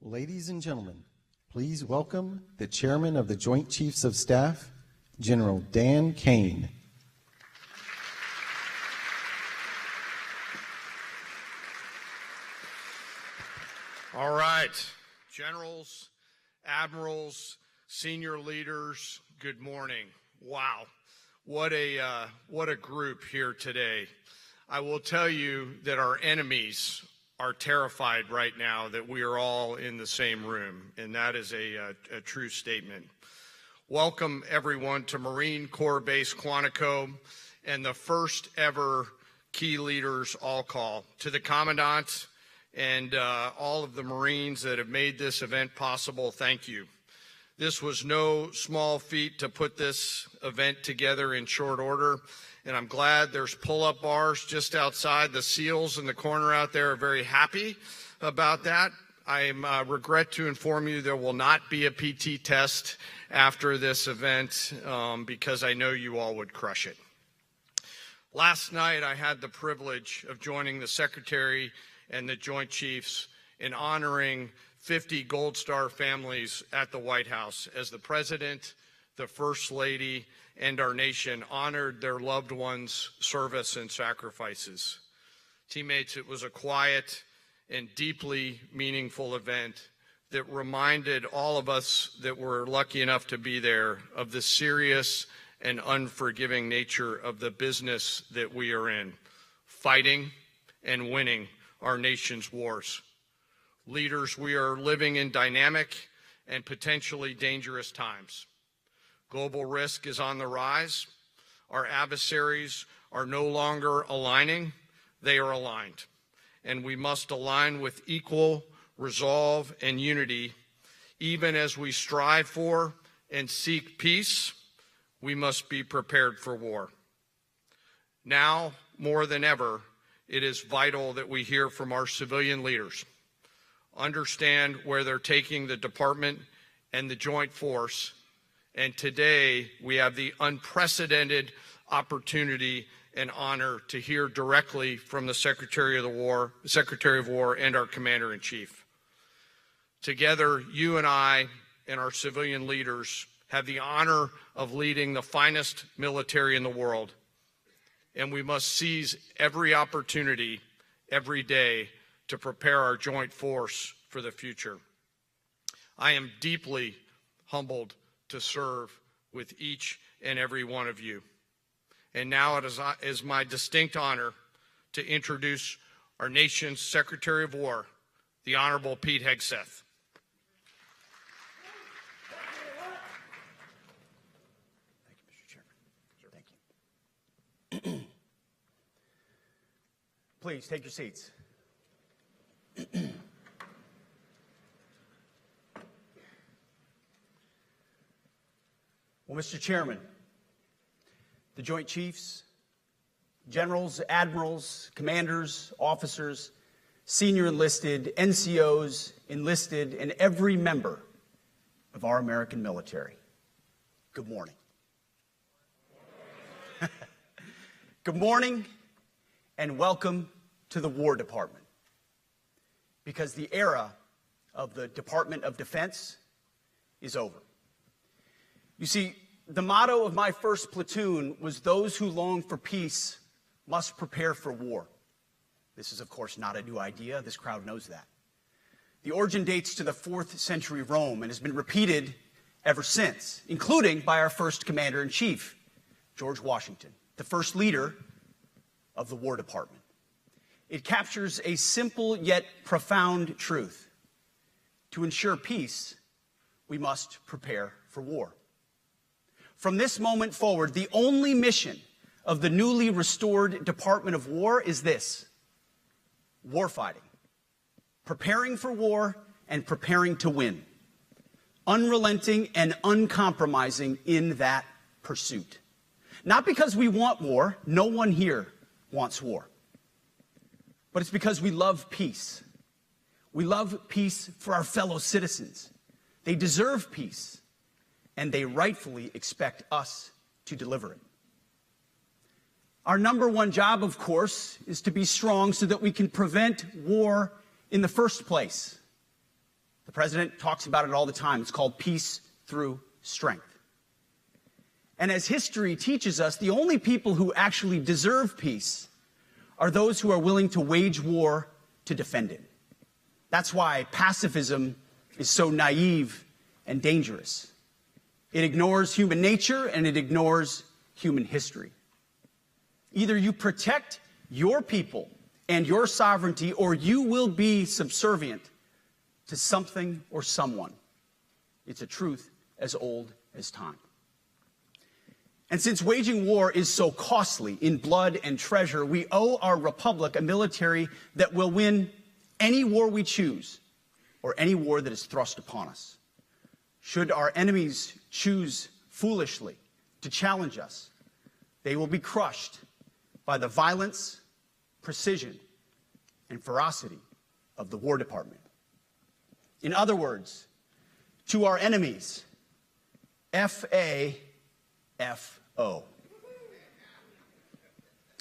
Ladies and gentlemen, please welcome the Chairman of the Joint Chiefs of Staff, General Dan Caine. All right, generals, admirals, senior leaders, good morning. Wow, what a group here today. I will tell you that our enemies are terrified right now that we are all in the same room, and that is a true statement. Welcome everyone to Marine Corps Base Quantico and the first ever Key Leaders All Call. To the Commandant and all of the Marines that have made this event possible, thank you. This was no small feat to put this event together in short order, and I'm glad there's pull-up bars just outside. The SEALs in the corner out there are very happy about that. I regret to inform you there will not be a PT test after this event because I know you all would crush it. Last night I had the privilege of joining the Secretary and the Joint Chiefs in honoring 50 Gold Star families at the White House as the President, the First Lady, and our nation honored their loved ones' service and sacrifices. Teammates, it was a quiet and deeply meaningful event that reminded all of us that were lucky enough to be there of the serious and unforgiving nature of the business that we are in, fighting and winning our nation's wars. Leaders, we are living in dynamic and potentially dangerous times. Global risk is on the rise. Our adversaries are no longer aligning, they are aligned. And we must align with equal resolve and unity. Even as we strive for and seek peace, we must be prepared for war. Now, more than ever, it is vital that we hear from our civilian leaders, understand where they're taking the department and the joint force. And today we have the unprecedented opportunity and honor to hear directly from the Secretary of War and our Commander-in-Chief. Together, you and I and our civilian leaders have the honor of leading the finest military in the world. And we must seize every opportunity every day to prepare our joint force for the future. I am deeply humbled to serve with each and every one of you. And now it is my distinct honor to introduce our nation's Secretary of War, the Honorable Pete Hegseth. Thank you, Mr. Chairman. Thank you. Please take your seats. Well, Mr. Chairman, the Joint Chiefs, generals, admirals, commanders, officers, senior enlisted, NCOs, enlisted, and every member of our American military, good morning. Good morning and welcome to the War Department, because the era of the Department of Defense is over. You see, the motto of my first platoon was, "Those who long for peace must prepare for war." This is, of course, not a new idea. This crowd knows that. The origin dates to the 4th century Rome and has been repeated ever since, including by our first Commander-in-Chief, George Washington, the first leader of the War Department. It captures a simple yet profound truth. To ensure peace, we must prepare for war. From this moment forward, the only mission of the newly restored Department of War is this: warfighting, preparing for war and preparing to win, unrelenting and uncompromising in that pursuit. Not because we want war, no one here wants war, but it's because we love peace. We love peace for our fellow citizens. They deserve peace, and they rightfully expect us to deliver it. Our number one job, of course, is to be strong so that we can prevent war in the first place. The president talks about it all the time. It's called peace through strength. And as history teaches us, the only people who actually deserve peace are those who are willing to wage war to defend it. That's why pacifism is so naive and dangerous. It ignores human nature and it ignores human history. Either you protect your people and your sovereignty, or you will be subservient to something or someone. It's a truth as old as time. And since waging war is so costly in blood and treasure, we owe our republic a military that will win any war we choose, or any war that is thrust upon us. Should our enemies choose foolishly to challenge us, they will be crushed by the violence, precision, and ferocity of the War Department. In other words, to our enemies, F-A-F-O.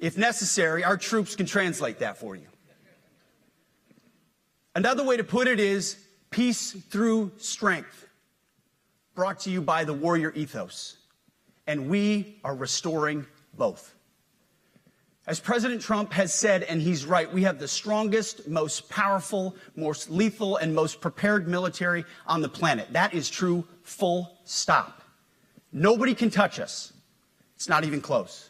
If necessary, our troops can translate that for you. Another way to put it is peace through strength, brought to you by the warrior ethos. And we are restoring both. As President Trump has said, and he's right, we have the strongest, most powerful, most lethal, and most prepared military on the planet. That is true, full stop. Nobody can touch us. It's not even close.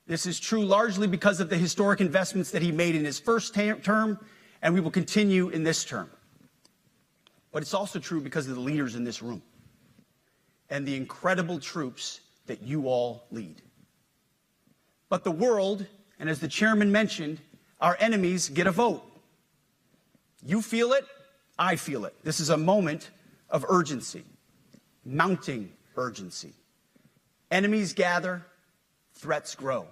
This is true largely because of the historic investments that he made in his first term, and we will continue in this term. But it's also true because of the leaders in this room and the incredible troops that you all lead. But the world, and as the chairman mentioned, our enemies get a vote. You feel it, I feel it. This is a moment of urgency, mounting urgency. Enemies gather, threats grow.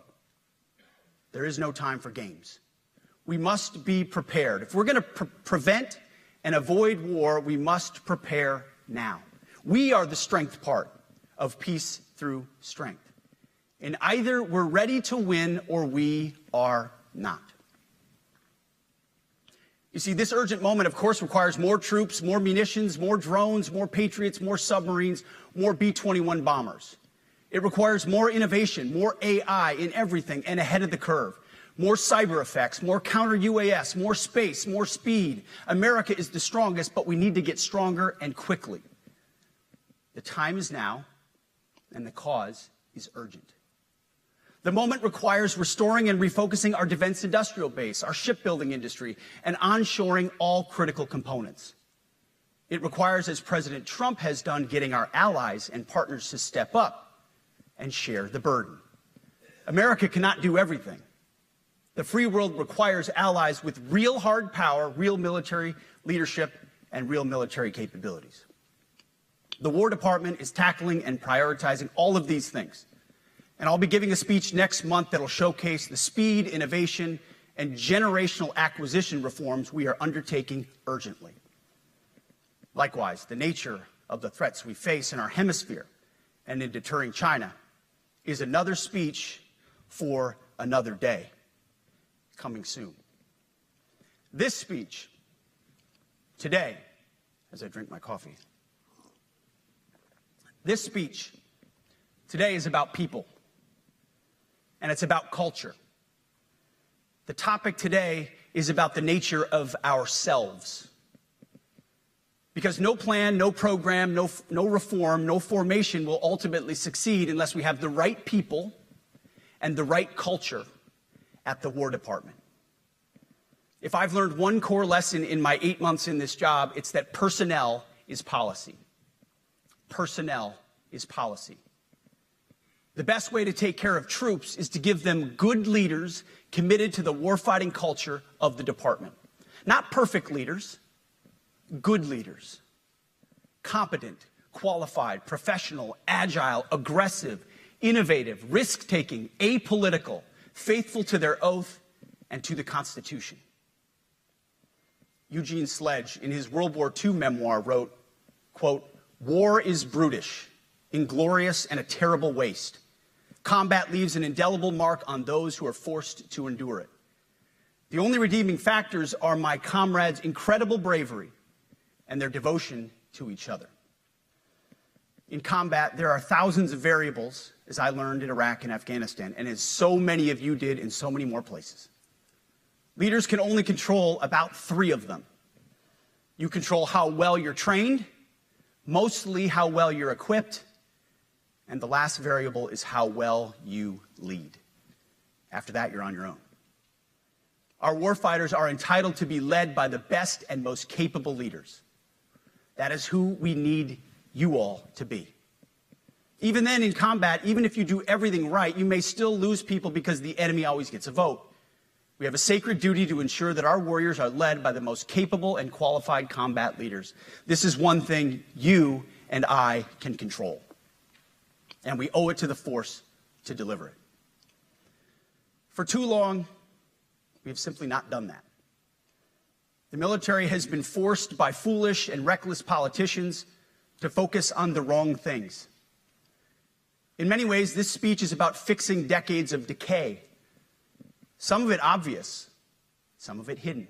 There is no time for games. We must be prepared. If we're going to prevent and avoid war, we must prepare now. We are the strength part of peace through strength. And either we're ready to win or we are not. You see, this urgent moment, of course, requires more troops, more munitions, more drones, more Patriots, more submarines, more B-21 bombers. It requires more innovation, more AI in everything and ahead of the curve. More cyber effects, more counter-UAS, more space, more speed. America is the strongest, but we need to get stronger and quickly. The time is now, and the cause is urgent. The moment requires restoring and refocusing our defense industrial base, our shipbuilding industry, and onshoring all critical components. It requires, as President Trump has done, getting our allies and partners to step up and share the burden. America cannot do everything. The free world requires allies with real hard power, real military leadership, and real military capabilities. The War Department is tackling and prioritizing all of these things. And I'll be giving a speech next month that'll showcase the speed, innovation, and generational acquisition reforms we are undertaking urgently. Likewise, the nature of the threats we face in our hemisphere and in deterring China is another speech for another day, coming soon. This speech today, as I drink my coffee, this speech today is about people. And it's about culture. The topic today is about the nature of ourselves. Because no plan, no program, no reform, no formation will ultimately succeed unless we have the right people and the right culture at the War Department. If I've learned one core lesson in my 8 months in this job, it's that personnel is policy. Personnel is policy. The best way to take care of troops is to give them good leaders committed to the warfighting culture of the department. Not perfect leaders, good leaders. Competent, qualified, professional, agile, aggressive, innovative, risk-taking, apolitical, faithful to their oath and to the Constitution. Eugene Sledge, in his World War II memoir, wrote, quote, "War is brutish, inglorious, and a terrible waste. Combat leaves an indelible mark on those who are forced to endure it. The only redeeming factors are my comrades' incredible bravery and their devotion to each other. In combat, there are thousands of variables, as I learned in Iraq and Afghanistan, and as so many of you did in so many more places. Leaders can only control about 3 of them. You control how well you're trained, mostly how well you're equipped, and the last variable is how well you lead. After that, you're on your own. Our warfighters are entitled to be led by the best and most capable leaders. That is who we need you all to be. Even then, in combat, even if you do everything right, you may still lose people because the enemy always gets a vote. We have a sacred duty to ensure that our warriors are led by the most capable and qualified combat leaders. This is one thing you and I can control, and we owe it to the force to deliver it. For too long, we have simply not done that. The military has been forced by foolish and reckless politicians to focus on the wrong things. In many ways, this speech is about fixing decades of decay. Some of it obvious, some of it hidden.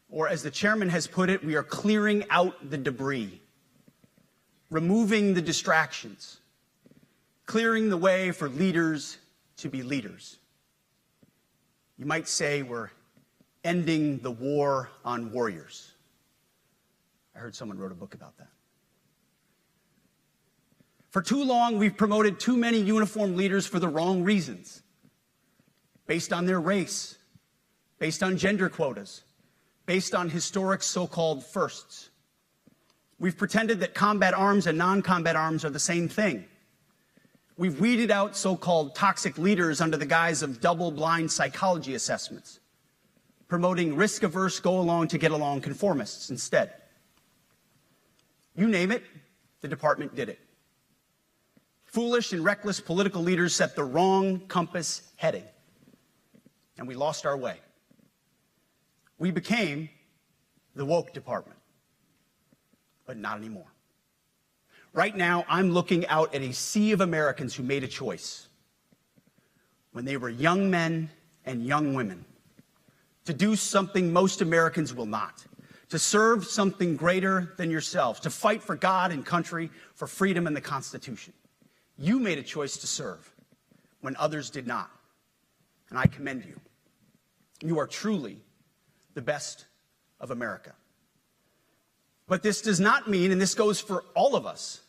Or as the chairman has put it, we are clearing out the debris, removing the distractions, clearing the way for leaders to be leaders. You might say we're ending the war on warriors. I heard someone wrote a book about that. For too long, we've promoted too many uniformed leaders for the wrong reasons, based on their race, based on gender quotas, based on historic so-called firsts. We've pretended that combat arms and non-combat arms are the same thing. We've weeded out so-called toxic leaders under the guise of double-blind psychology assessments, promoting risk-averse, go-along-to-get-along conformists instead. You name it, the department did it. Foolish and reckless political leaders set the wrong compass heading, and we lost our way. We became the woke department, but not anymore. Right now, I'm looking out at a sea of Americans who made a choice when they were young men and young women to do something most Americans will not, to serve something greater than yourselves, to fight for God and country, for freedom and the Constitution. You made a choice to serve when others did not, and I commend you. You are truly the best of America. But this does not mean, and this goes for all of us,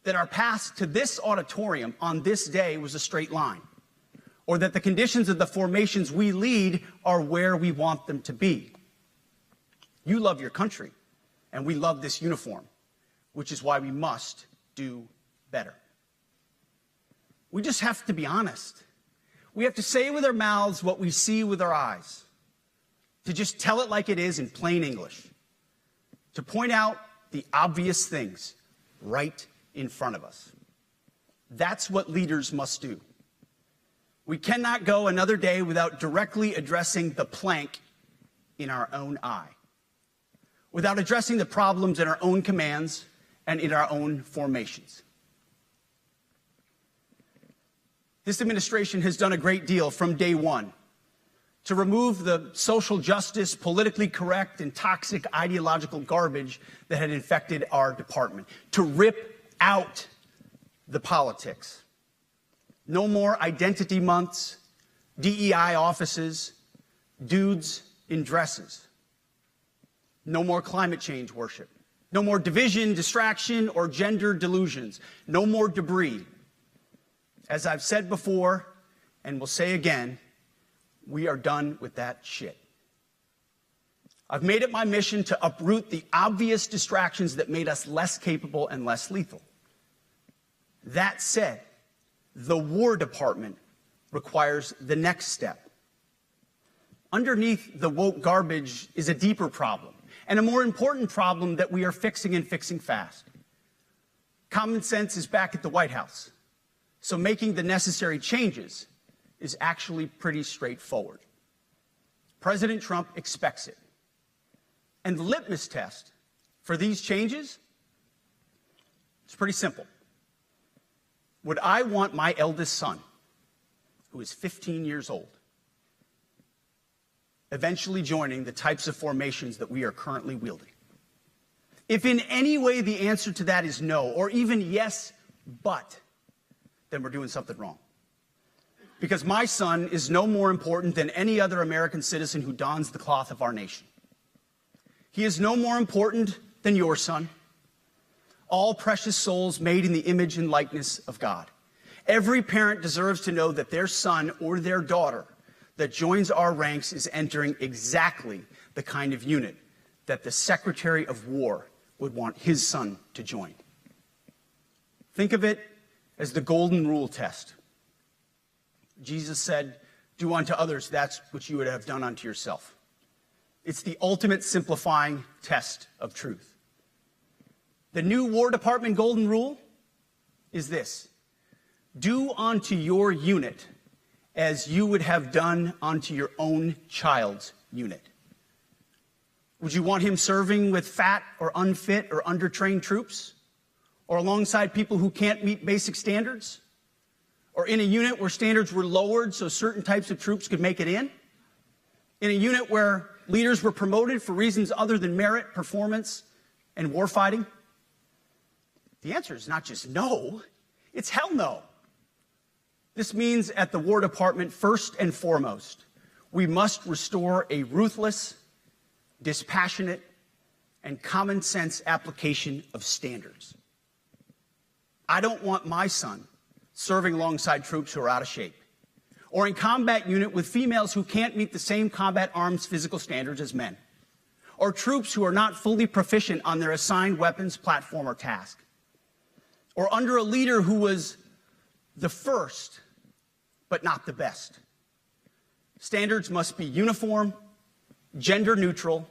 that our path to this auditorium on this day was a straight line, or that the conditions of the formations we lead are where we want them to be. You love your country, and we love this uniform, which is why we must do better. We just have to be honest. We have to say with our mouths what we see with our eyes, to just tell it like it is in plain English, to point out the obvious things right in front of us. That's what leaders must do. We cannot go another day without directly addressing the plank in our own eye, without addressing the problems in our own commands and in our own formations. This administration has done a great deal from day one to remove the social justice, politically correct, and toxic ideological garbage that had infected our department, to rip out the politics. No more identity months, DEI offices, dudes in dresses. No more climate change worship. No more division, distraction, or gender delusions. No more debris. As I've said before, and will say again, we are done with that shit. I've made it my mission to uproot the obvious distractions that made us less capable and less lethal. That said, the War Department requires the next step. Underneath the woke garbage is a deeper problem, and a more important problem that we are fixing and fixing fast. Common sense is back at the White House, so making the necessary changes is actually pretty straightforward. President Trump expects it. And the litmus test for these changes is pretty simple. Would I want my eldest son, who is 15 years old, eventually joining the types of formations that we are currently wielding? If in any way the answer to that is no, or even yes, but, then we're doing something wrong. Because my son is no more important than any other American citizen who dons the cloth of our nation. He is no more important than your son. All precious souls made in the image and likeness of God. Every parent deserves to know that their son or their daughter that joins our ranks is entering exactly the kind of unit that the Secretary of War would want his son to join. Think of it as the golden rule test. Jesus said, "Do unto others that which you would have done unto yourself." It's the ultimate simplifying test of truth. The new War Department golden rule is this: do unto your unit as you would have done unto your own child's unit. Would you want him serving with fat or unfit or undertrained troops? Or alongside people who can't meet basic standards? Or in a unit where standards were lowered so certain types of troops could make it in? In a unit where leaders were promoted for reasons other than merit, performance, and warfighting? The answer is not just no, it's hell no. This means at the War Department, first and foremost, we must restore a ruthless, dispassionate, and common sense application of standards. I don't want my son serving alongside troops who are out of shape, or in combat unit with females who can't meet the same combat arms physical standards as men, or troops who are not fully proficient on their assigned weapons, platform, or task, or under a leader who was the first, but not the best. Standards must be uniform, gender neutral,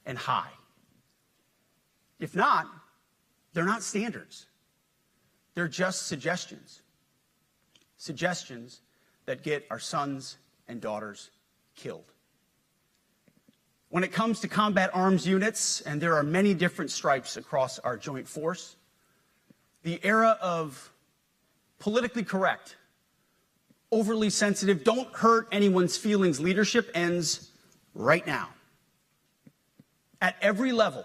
and high. If not, they're not standards. They're just suggestions. Suggestions that get our sons and daughters killed. When it comes to combat arms units, and there are many different stripes across our joint force, the era of politically correct, overly sensitive, don't hurt anyone's feelings leadership ends right now. At every level,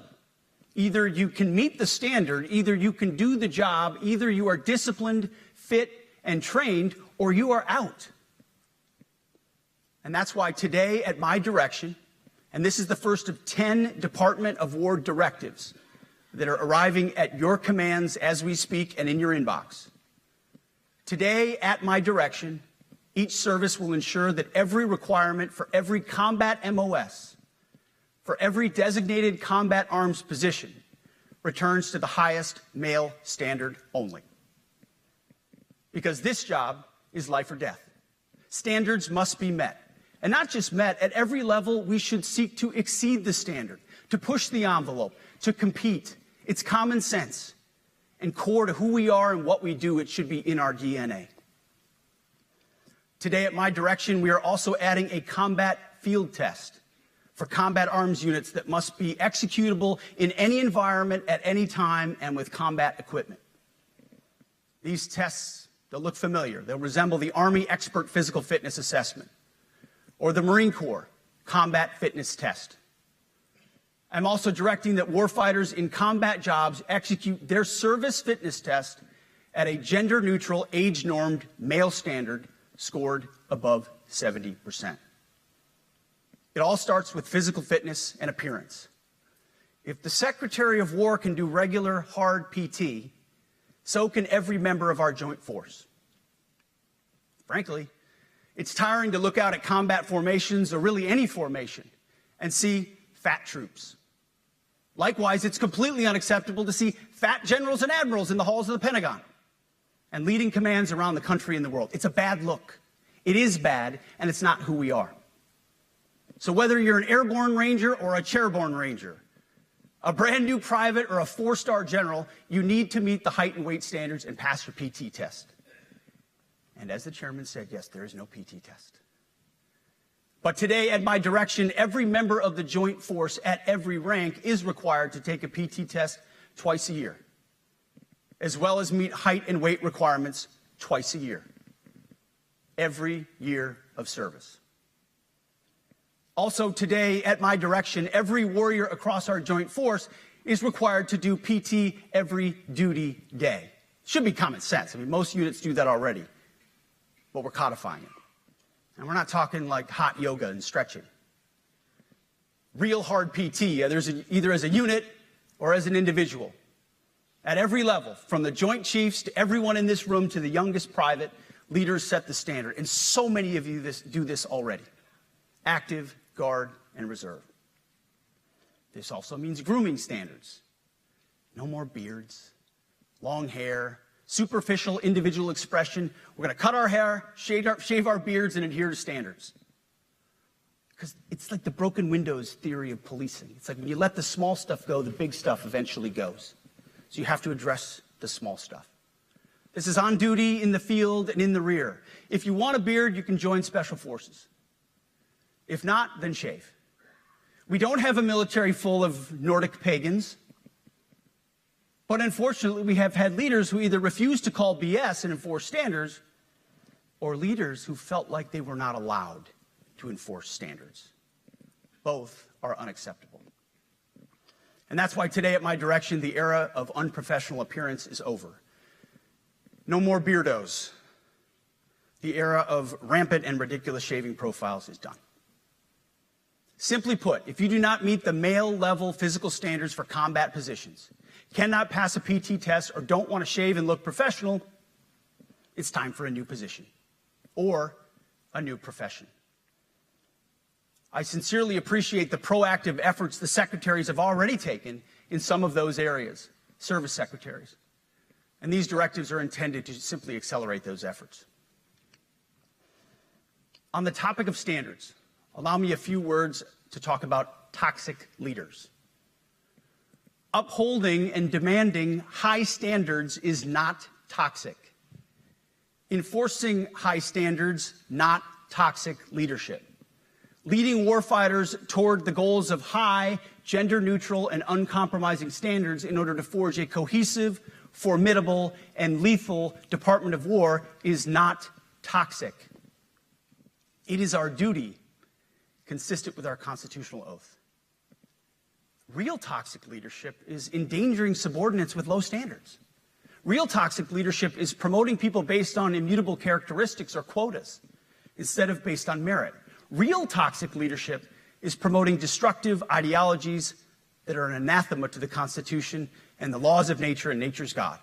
either you can meet the standard, either you can do the job, either you are disciplined, fit, and trained, or you are out. And that's why today, at my direction, and this is the first of 10 Department of War directives that are arriving at your commands as we speak and in your inbox. Today, at my direction, each service will ensure that every requirement for every combat MOS, for every designated combat arms position, returns to the highest male standard only. Because this job is life or death. Standards must be met. And not just met, at every level we should seek to exceed the standard, to push the envelope, to compete. It's common sense. And core to who we are and what we do, it should be in our DNA. Today, at my direction, we are also adding a combat field test for combat arms units that must be executable in any environment at any time and with combat equipment. These tests, they'll look familiar. They'll resemble the Army Expert Physical Fitness Assessment or the Marine Corps Combat Fitness Test. I'm also directing that warfighters in combat jobs execute their service fitness test at a gender-neutral, age-normed male standard scored above 70%. It all starts with physical fitness and appearance. If the Secretary of War can do regular, hard PT, so can every member of our joint force. Frankly, it's tiring to look out at combat formations, or really any formation, and see fat troops. Likewise, it's completely unacceptable to see fat generals and admirals in the halls of the Pentagon and leading commands around the country and the world. It's a bad look. It is bad, and it's not who we are. So whether you're an airborne ranger or a chairborne ranger, a brand new private or a 4-star general, you need to meet the height and weight standards and pass your PT test. And as the chairman said, yes, there is no PT test. But today, at my direction, every member of the joint force at every rank is required to take a PT test twice a year, as well as meet height and weight requirements twice a year, every year of service. Also today, at my direction, every warrior across our joint force is required to do PT every duty day. Should be common sense. I mean, most units do that already, but we're codifying it. And we're not talking like hot yoga and stretching. Real hard PT, either as a unit or as an individual. At every level, from the Joint Chiefs to everyone in this room to the youngest private, leaders set the standard. And so many of you do this already. Active, Guard, and Reserve. This also means grooming standards. No more beards, long hair, superficial individual expression. We're going to cut our hair, shave our beards, and adhere to standards. Because it's like the broken windows theory of policing. It's like when you let the small stuff go, the big stuff eventually goes. So you have to address the small stuff. This is on duty, in the field, and in the rear. If you want a beard, you can join Special Forces. If not, then shave. We don't have a military full of Nordic pagans. But unfortunately, we have had leaders who either refuse to call BS and enforce standards, or leaders who felt like they were not allowed to enforce standards. Both are unacceptable. And that's why today, at my direction, the era of unprofessional appearance is over. No more beardos. The era of rampant and ridiculous shaving profiles is done. Simply put, if you do not meet the male-level physical standards for combat positions, cannot pass a PT test, or don't want to shave and look professional, it's time for a new position or a new profession. I sincerely appreciate the proactive efforts the secretaries have already taken in some of those areas, service secretaries. And these directives are intended to simply accelerate those efforts. On the topic of standards, allow me a few words to talk about toxic leaders. Upholding and demanding high standards is not toxic. Enforcing high standards, not toxic leadership. Leading warfighters toward the goals of high, gender-neutral, and uncompromising standards in order to forge a cohesive, formidable, and lethal Department of War is not toxic. It is our duty, consistent with our constitutional oath. Real toxic leadership is endangering subordinates with low standards. Real toxic leadership is promoting people based on immutable characteristics or quotas instead of based on merit. Real toxic leadership is promoting destructive ideologies that are an anathema to the Constitution and the laws of nature and nature's God,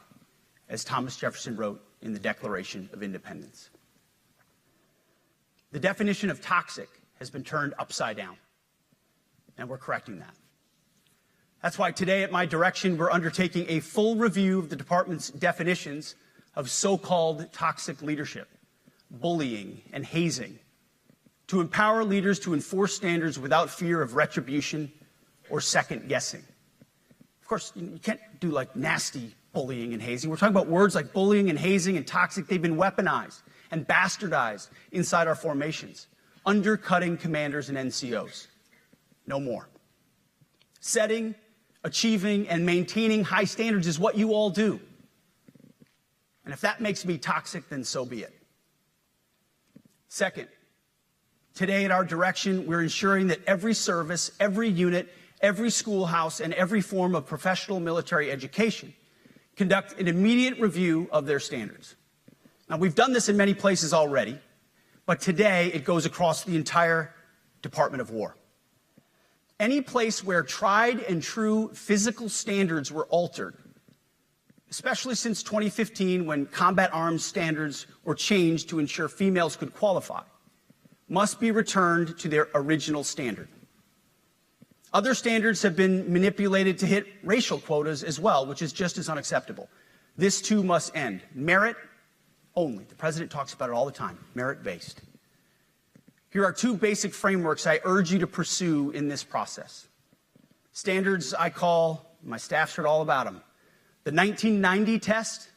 as Thomas Jefferson wrote in the Declaration of Independence. The definition of toxic has been turned upside down, and we're correcting that. That's why today, at my direction, we're undertaking a full review of the department's definitions of so-called toxic leadership, bullying, and hazing, to empower leaders to enforce standards without fear of retribution or second-guessing. Of course, you can't do like nasty bullying and hazing. We're talking about words like bullying and hazing and toxic. They've been weaponized and bastardized inside our formations, undercutting commanders and NCOs. No more. Setting, achieving, and maintaining high standards is what you all do. And if that makes me toxic, then so be it. Second, today at our direction, we're ensuring that every service, every unit, every schoolhouse, and every form of professional military education conduct an immediate review of their standards. Now, we've done this in many places already, but today it goes across the entire Department of War. Any place where tried and true physical standards were altered, especially since 2015 when combat arms standards were changed to ensure females could qualify, must be returned to their original standard. Other standards have been manipulated to hit racial quotas as well, which is just as unacceptable. This too must end. Merit only. The president talks about it all the time, merit-based. Here are two basic frameworks I urge you to pursue in this process. Standards I call, my staff's heard all about them, the 1990 test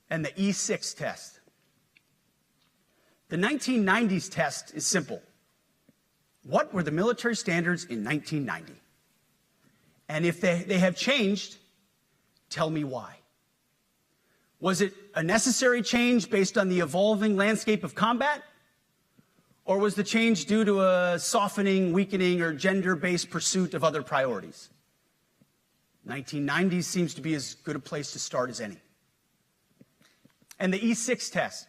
and the E6 test. The 1990s test is simple. What were the military standards in 1990? And if they have changed, tell me why. Was it a necessary change based on the evolving landscape of combat? Or was the change due to a softening, weakening, or gender-based pursuit of other priorities? 1990s seems to be as good a place to start as any. And the E6 test.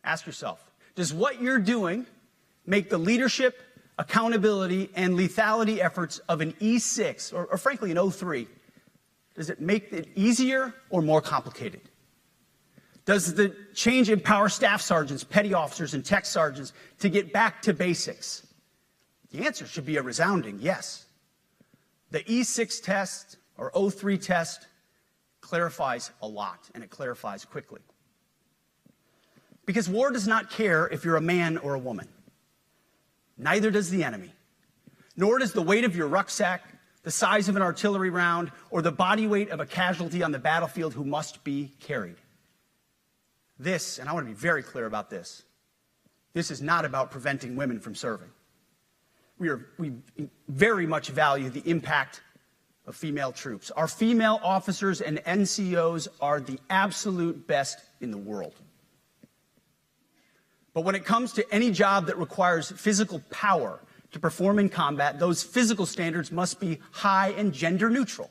Ask yourself, does what you're doing make the leadership, accountability, and lethality efforts of an E6, or frankly an O3, does it make it easier or more complicated? Does the change empower staff sergeants, petty officers, and tech sergeants to get back to basics? The answer should be a resounding yes. The E6 test, or O3 test, clarifies a lot, and it clarifies quickly. Because war does not care if you're a man or a woman. Neither does the enemy. Nor does the weight of your rucksack, the size of an artillery round, or the body weight of a casualty on the battlefield who must be carried. This, and I want to be very clear about this, this is not about preventing women from serving. We very much value the impact of female troops. Our female officers and NCOs are the absolute best in the world. But when it comes to any job that requires physical power to perform in combat, those physical standards must be high and gender neutral.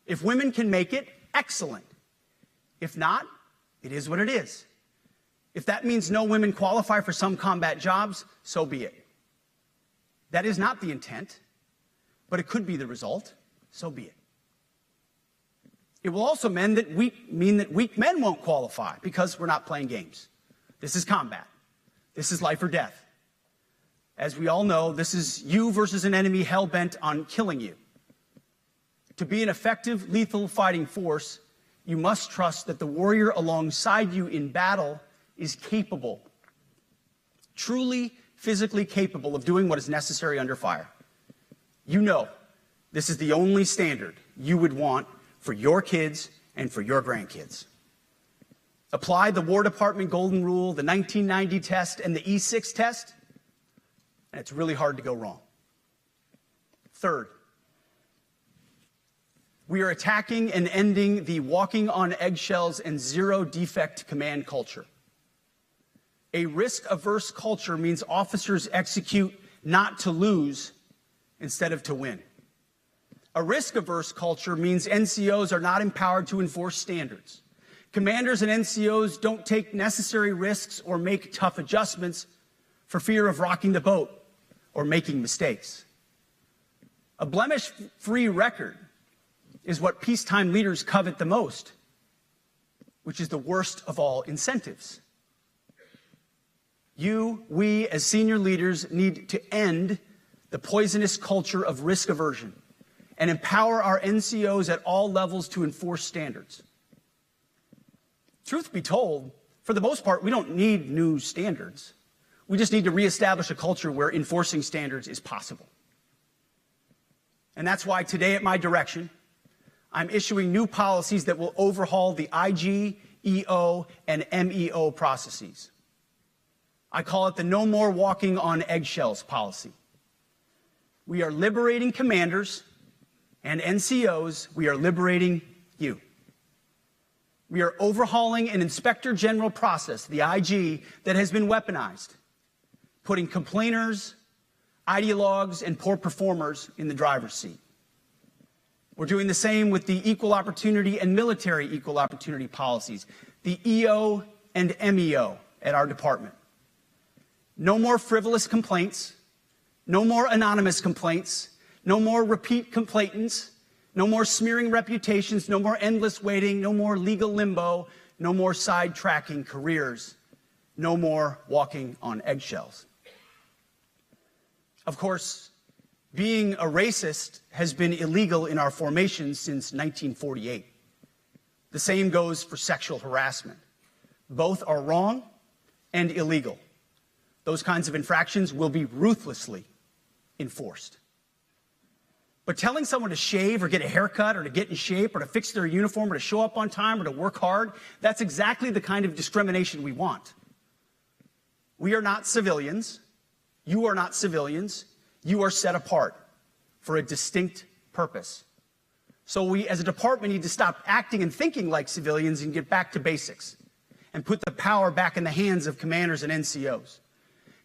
If women can make it, excellent. If not, it is what it is. If that means no women qualify for some combat jobs, so be it. That is not the intent, but it could be the result, so be it. It will also mean that weak men won't qualify because we're not playing games. This is combat. This is life or death. As we all know, this is you versus an enemy hell-bent on killing you. To be an effective, lethal fighting force, you must trust that the warrior alongside you in battle is capable, truly physically capable of doing what is necessary under fire. You know this is the only standard you would want for your kids and for your grandkids. Apply the War Department Golden Rule, the 1990 test, and the E6 test, and it's really hard to go wrong. Third, we are attacking and ending the walking on eggshells and zero-defect command culture. A risk-averse culture means officers execute not to lose instead of to win. A risk-averse culture means NCOs are not empowered to enforce standards. Commanders and NCOs don't take necessary risks or make tough adjustments for fear of rocking the boat or making mistakes. A blemish-free record is what peacetime leaders covet the most, which is the worst of all incentives. We, as senior leaders, need to end the poisonous culture of risk aversion and empower our NCOs at all levels to enforce standards. Truth be told, for the most part, we don't need new standards. We just need to reestablish a culture where enforcing standards is possible. And that's why today, at my direction, I'm issuing new policies that will overhaul the IG, EO, and MEO processes. I call it the No More Walking on Eggshells policy. We are liberating commanders and NCOs. We are liberating you. We are overhauling an inspector general process, the IG, that has been weaponized, putting complainers, ideologues, and poor performers in the driver's seat. We're doing the same with the equal opportunity and military equal opportunity policies, the EO and MEO at our department. No more frivolous complaints, no more anonymous complaints, no more repeat complainants, no more smearing reputations, no more endless waiting, no more legal limbo, no more sidetracking careers, no more walking on eggshells. Of course, being a racist has been illegal in our formation since 1948. The same goes for sexual harassment. Both are wrong and illegal. Those kinds of infractions will be ruthlessly enforced. But telling someone to shave or get a haircut or to get in shape or to fix their uniform or to show up on time or to work hard, that's exactly the kind of discrimination we want. We are not civilians. You are not civilians. You are set apart for a distinct purpose. So we, as a department, need to stop acting and thinking like civilians and get back to basics and put the power back in the hands of commanders and NCOs.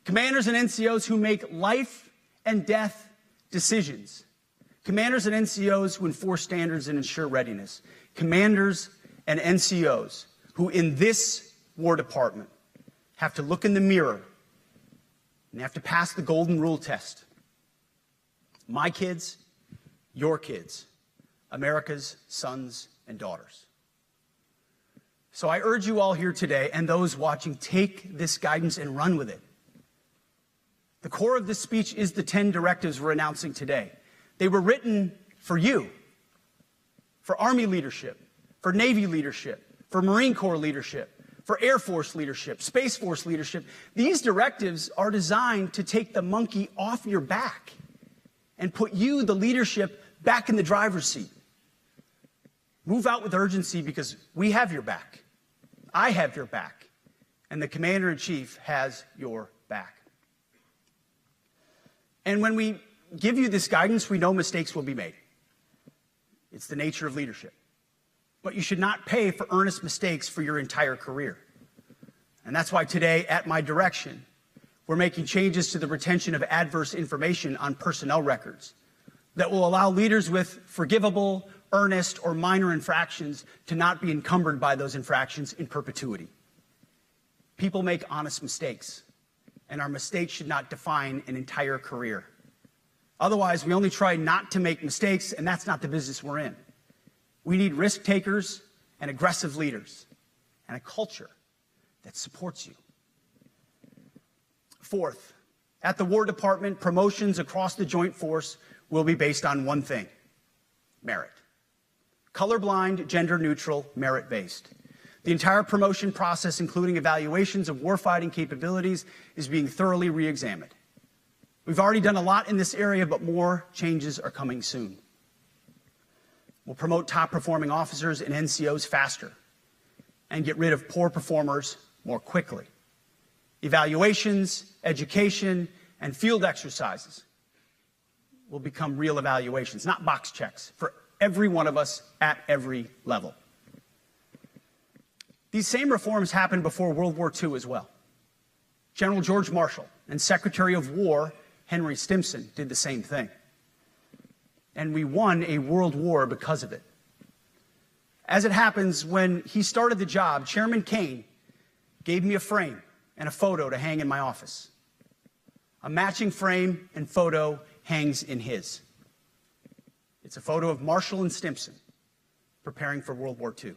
Commanders and NCOs who make life and death decisions. Commanders and NCOs who enforce standards and ensure readiness. Commanders and NCOs who in this War Department have to look in the mirror and they have to pass the golden rule test. My kids, your kids, America's sons and daughters. So I urge you all here today and those watching, take this guidance and run with it. The core of this speech is the 10 directives we're announcing today. They were written for you, for Army leadership, for Navy leadership, for Marine Corps leadership, for Air Force leadership, Space Force leadership. These directives are designed to take the monkey off your back and put you, the leadership, back in the driver's seat. Move out with urgency because we have your back. I have your back. And the Commander-in-Chief has your back. And when we give you this guidance, we know mistakes will be made. It's the nature of leadership. But you should not pay for earnest mistakes for your entire career. And that's why today, at my direction, we're making changes to the retention of adverse information on personnel records that will allow leaders with forgivable, earnest, or minor infractions to not be encumbered by those infractions in perpetuity. People make honest mistakes, and our mistakes should not define an entire career. Otherwise, we only try not to make mistakes, and that's not the business we're in. We need risk takers and aggressive leaders and a culture that supports you. Fourth, at the War Department, promotions across the Joint Force will be based on one thing: merit. Colorblind, gender-neutral, merit-based. The entire promotion process, including evaluations of warfighting capabilities, is being thoroughly re-examined. We've already done a lot in this area, but more changes are coming soon. We'll promote top-performing officers and NCOs faster and get rid of poor performers more quickly. Evaluations, education, and field exercises will become real evaluations, not box checks, for every one of us at every level. These same reforms happened before World War II as well. General George Marshall and Secretary of War Henry Stimson did the same thing. And we won a world war because of it. As it happens, when he started the job, Chairman Caine gave me a frame and a photo to hang in my office. A matching frame and photo hangs in his. It's a photo of Marshall and Stimson preparing for World War II.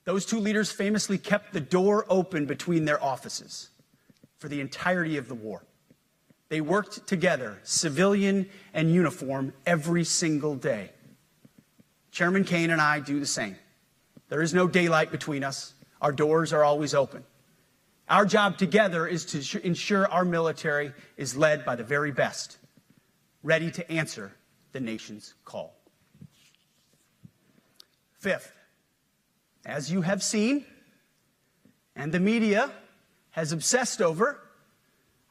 Those two leaders famously kept the door open between their offices for the entirety of the war. They worked together, civilian and uniform, every single day. Chairman Caine and I do the same. There is no daylight between us. Our doors are always open. Our job together is to ensure our military is led by the very best, ready to answer the nation's call. Fifth, as you have seen, and the media has obsessed over,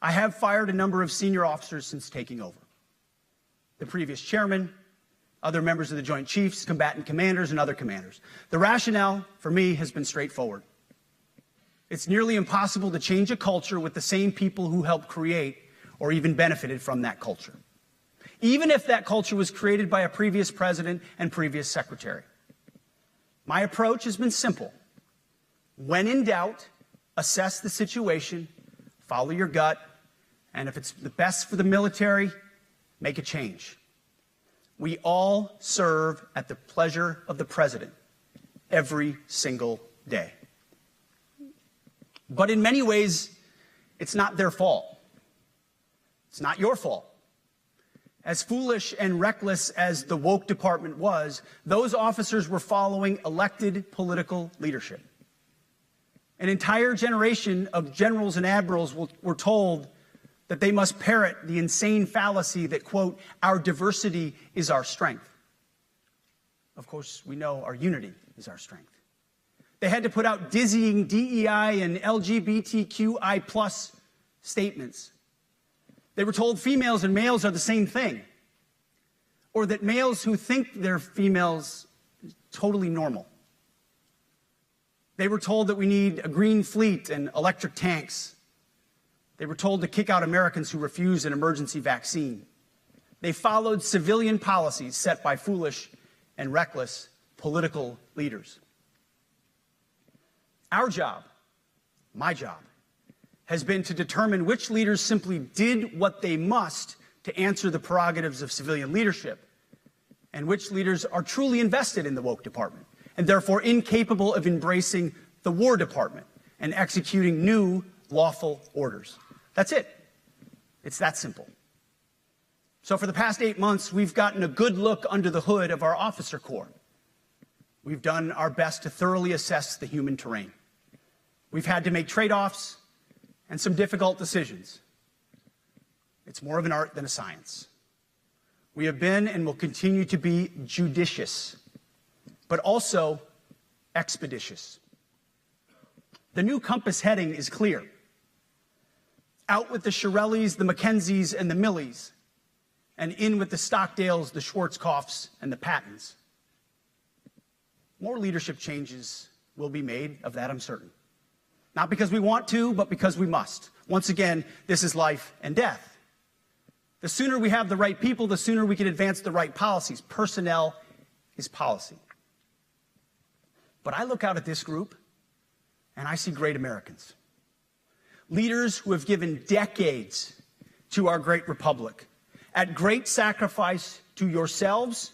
I have fired a number of senior officers since taking over. The previous chairman, other members of the Joint Chiefs, combatant commanders, and other commanders. The rationale for me has been straightforward. It's nearly impossible to change a culture with the same people who helped create or even benefited from that culture, even if that culture was created by a previous president and previous secretary. My approach has been simple. When in doubt, assess the situation, follow your gut, and if it's the best for the military, make a change. We all serve at the pleasure of the president every single day. But in many ways, it's not their fault. It's not your fault. As foolish and reckless as the woke department was, those officers were following elected political leadership. An entire generation of generals and admirals were told that they must parrot the insane fallacy that, quote, our diversity is our strength. Of course, we know our unity is our strength. They had to put out dizzying DEI and LGBTQI plus statements. They were told females and males are the same thing, or that males who think they're females are totally normal. They were told that we need a green fleet and electric tanks. They were told to kick out Americans who refuse an emergency vaccine. They followed civilian policies set by foolish and reckless political leaders. Our job, my job, has been to determine which leaders simply did what they must to answer the prerogatives of civilian leadership, and which leaders are truly invested in the woke department, and therefore incapable of embracing the War Department and executing new lawful orders. That's it. It's that simple. So for the past 8 months, we've gotten a good look under the hood of our officer corps. We've done our best to thoroughly assess the human terrain. We've had to make trade-offs and some difficult decisions. It's more of an art than a science. We have been and will continue to be judicious, but also expeditious. The new compass heading is clear. Out with the Shirellis, the Mackenzies, and the Millies, and in with the Stockdales, the Schwarzkopfs, and the Pattons. More leadership changes will be made, of that I'm certain. Not because we want to, but because we must. Once again, this is life and death. The sooner we have the right people, the sooner we can advance the right policies. Personnel is policy. But I look out at this group, and I see great Americans. Leaders who have given decades to our great republic, at great sacrifice to yourselves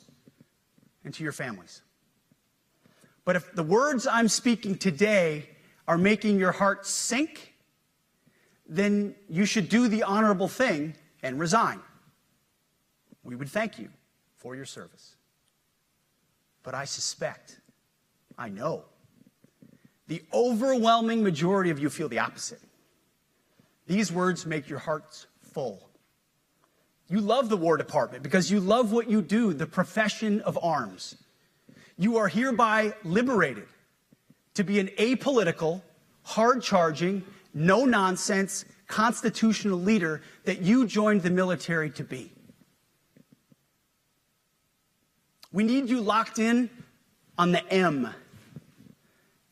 and to your families. But if the words I'm speaking today are making your heart sink, then you should do the honorable thing and resign. We would thank you for your service. But I suspect, I know, the overwhelming majority of you feel the opposite. These words make your hearts full. You love the War Department because you love what you do, the profession of arms. You are hereby liberated to be an apolitical, hard-charging, no-nonsense, constitutional leader that you joined the military to be. We need you locked in on the M,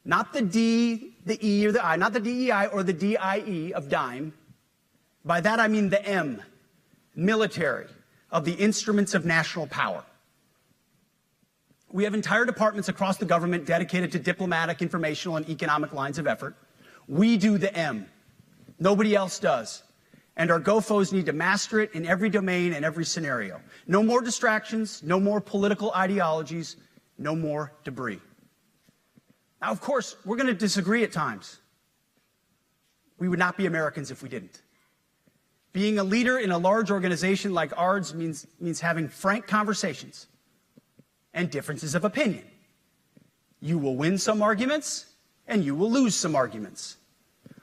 not the D, the E, or the I, not the DEI or the DIE of dime. By that I mean the M, military, of the instruments of national power. We have entire departments across the government dedicated to diplomatic, informational, and economic lines of effort. We do the M. Nobody else does. And our GOFOs need to master it in every domain and every scenario. No more distractions, no more political ideologies, no more debris. Now, of course, we're going to disagree at times. We would not be Americans if we didn't. Being a leader in a large organization like ours means having frank conversations and differences of opinion. You will win some arguments, and you will lose some arguments.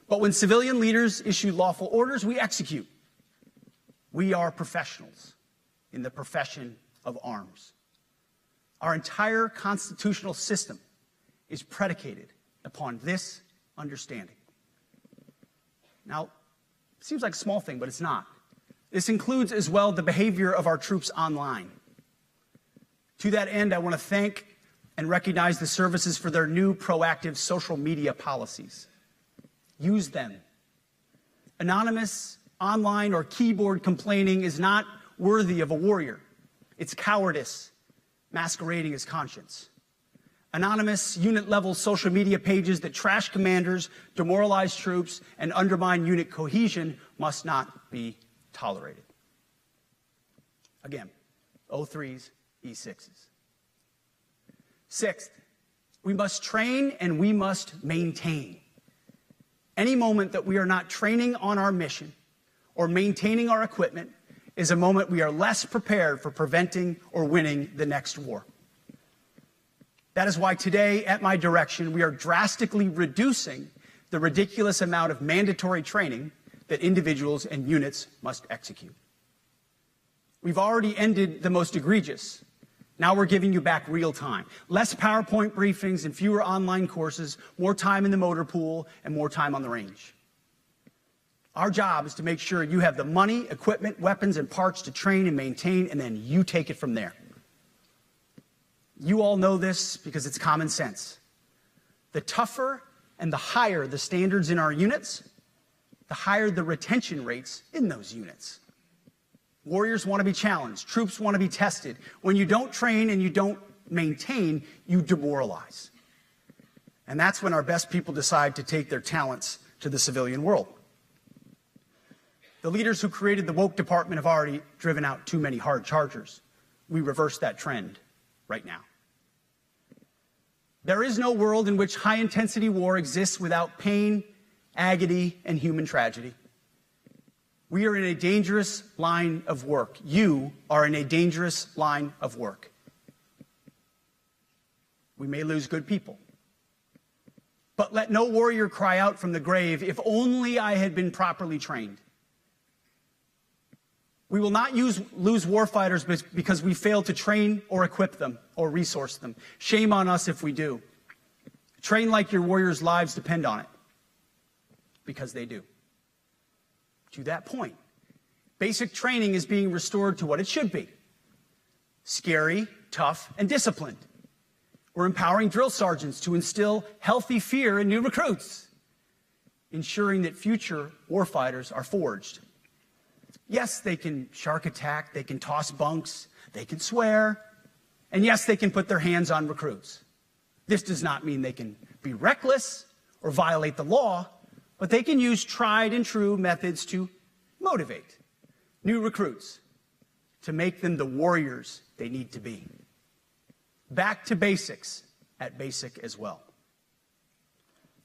But when civilian leaders issue lawful orders, we execute. We are professionals in the profession of arms. Our entire constitutional system is predicated upon this understanding. Now, it seems like a small thing, but it's not. This includes as well the behavior of our troops online. To that end, I want to thank and recognize the services for their new proactive social media policies. Use them. Anonymous, online, or keyboard complaining is not worthy of a warrior. It's cowardice masquerading as conscience. Anonymous, unit-level social media pages that trash commanders, demoralize troops, and undermine unit cohesion must not be tolerated. Again, O3s, E6s. Sixth, we must train and we must maintain. Any moment that we are not training on our mission or maintaining our equipment is a moment we are less prepared for preventing or winning the next war. That is why today, at my direction, we are drastically reducing the ridiculous amount of mandatory training that individuals and units must execute. We've already ended the most egregious. Now we're giving you back real time. Less PowerPoint briefings and fewer online courses, more time in the motor pool, and more time on the range. Our job is to make sure you have the money, equipment, weapons, and parts to train and maintain, and then you take it from there. You all know this because it's common sense. The tougher and the higher the standards in our units, the higher the retention rates in those units. Warriors want to be challenged. Troops want to be tested. When you don't train and you don't maintain, you demoralize. And that's when our best people decide to take their talents to the civilian world. The leaders who created the woke department have already driven out too many hard chargers. We reverse that trend right now. There is no world in which high-intensity war exists without pain, agony, and human tragedy. We are in a dangerous line of work. You are in a dangerous line of work. We may lose good people. But let no warrior cry out from the grave, "If only I had been properly trained." We will not lose warfighters because we fail to train or equip them or resource them. Shame on us if we do. Train like your warriors' lives depend on it, because they do. To that point, basic training is being restored to what it should be: scary, tough, and disciplined. We're empowering drill sergeants to instill healthy fear in new recruits, ensuring that future warfighters are forged. Yes, they can shark attack, they can toss bunks, they can swear, and yes, they can put their hands on recruits. This does not mean they can be reckless or violate the law, but they can use tried and true methods to motivate new recruits, to make them the warriors they need to be. Back to basics at basic as well.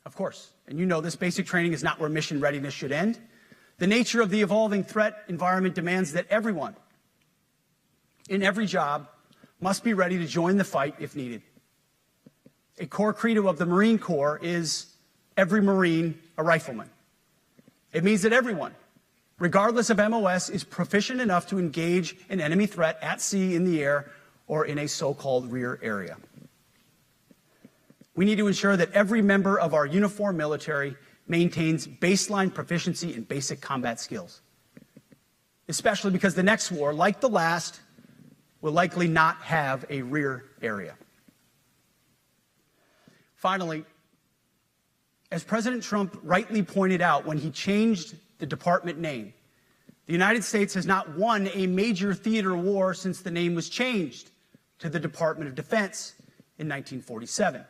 Of course, and you know this, basic training is not where mission readiness should end. The nature of the evolving threat environment demands that everyone in every job must be ready to join the fight if needed. A core credo of the Marine Corps is every Marine a rifleman. It means that everyone, regardless of MOS, is proficient enough to engage an enemy threat at sea, in the air, or in a so-called rear area. We need to ensure that every member of our uniformed military maintains baseline proficiency in basic combat skills, especially because the next war, like the last, will likely not have a rear area. Finally, as President Trump rightly pointed out when he changed the department name, the United States has not won a major theater war since the name was changed to the Department of Defense in 1947.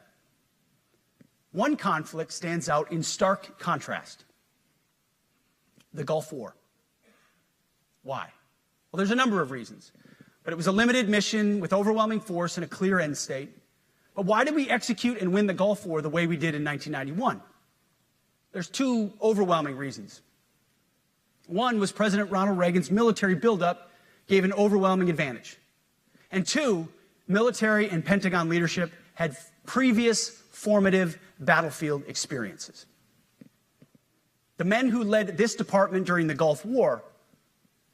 One conflict stands out in stark contrast: the Gulf War. Why? Well, there's a number of reasons, but it was a limited mission with overwhelming force and a clear end state. But why did we execute and win the Gulf War the way we did in 1991? There's two overwhelming reasons. One was President Ronald Reagan's military buildup gave an overwhelming advantage. And two, military and Pentagon leadership had previous formative battlefield experiences. The men who led this department during the Gulf War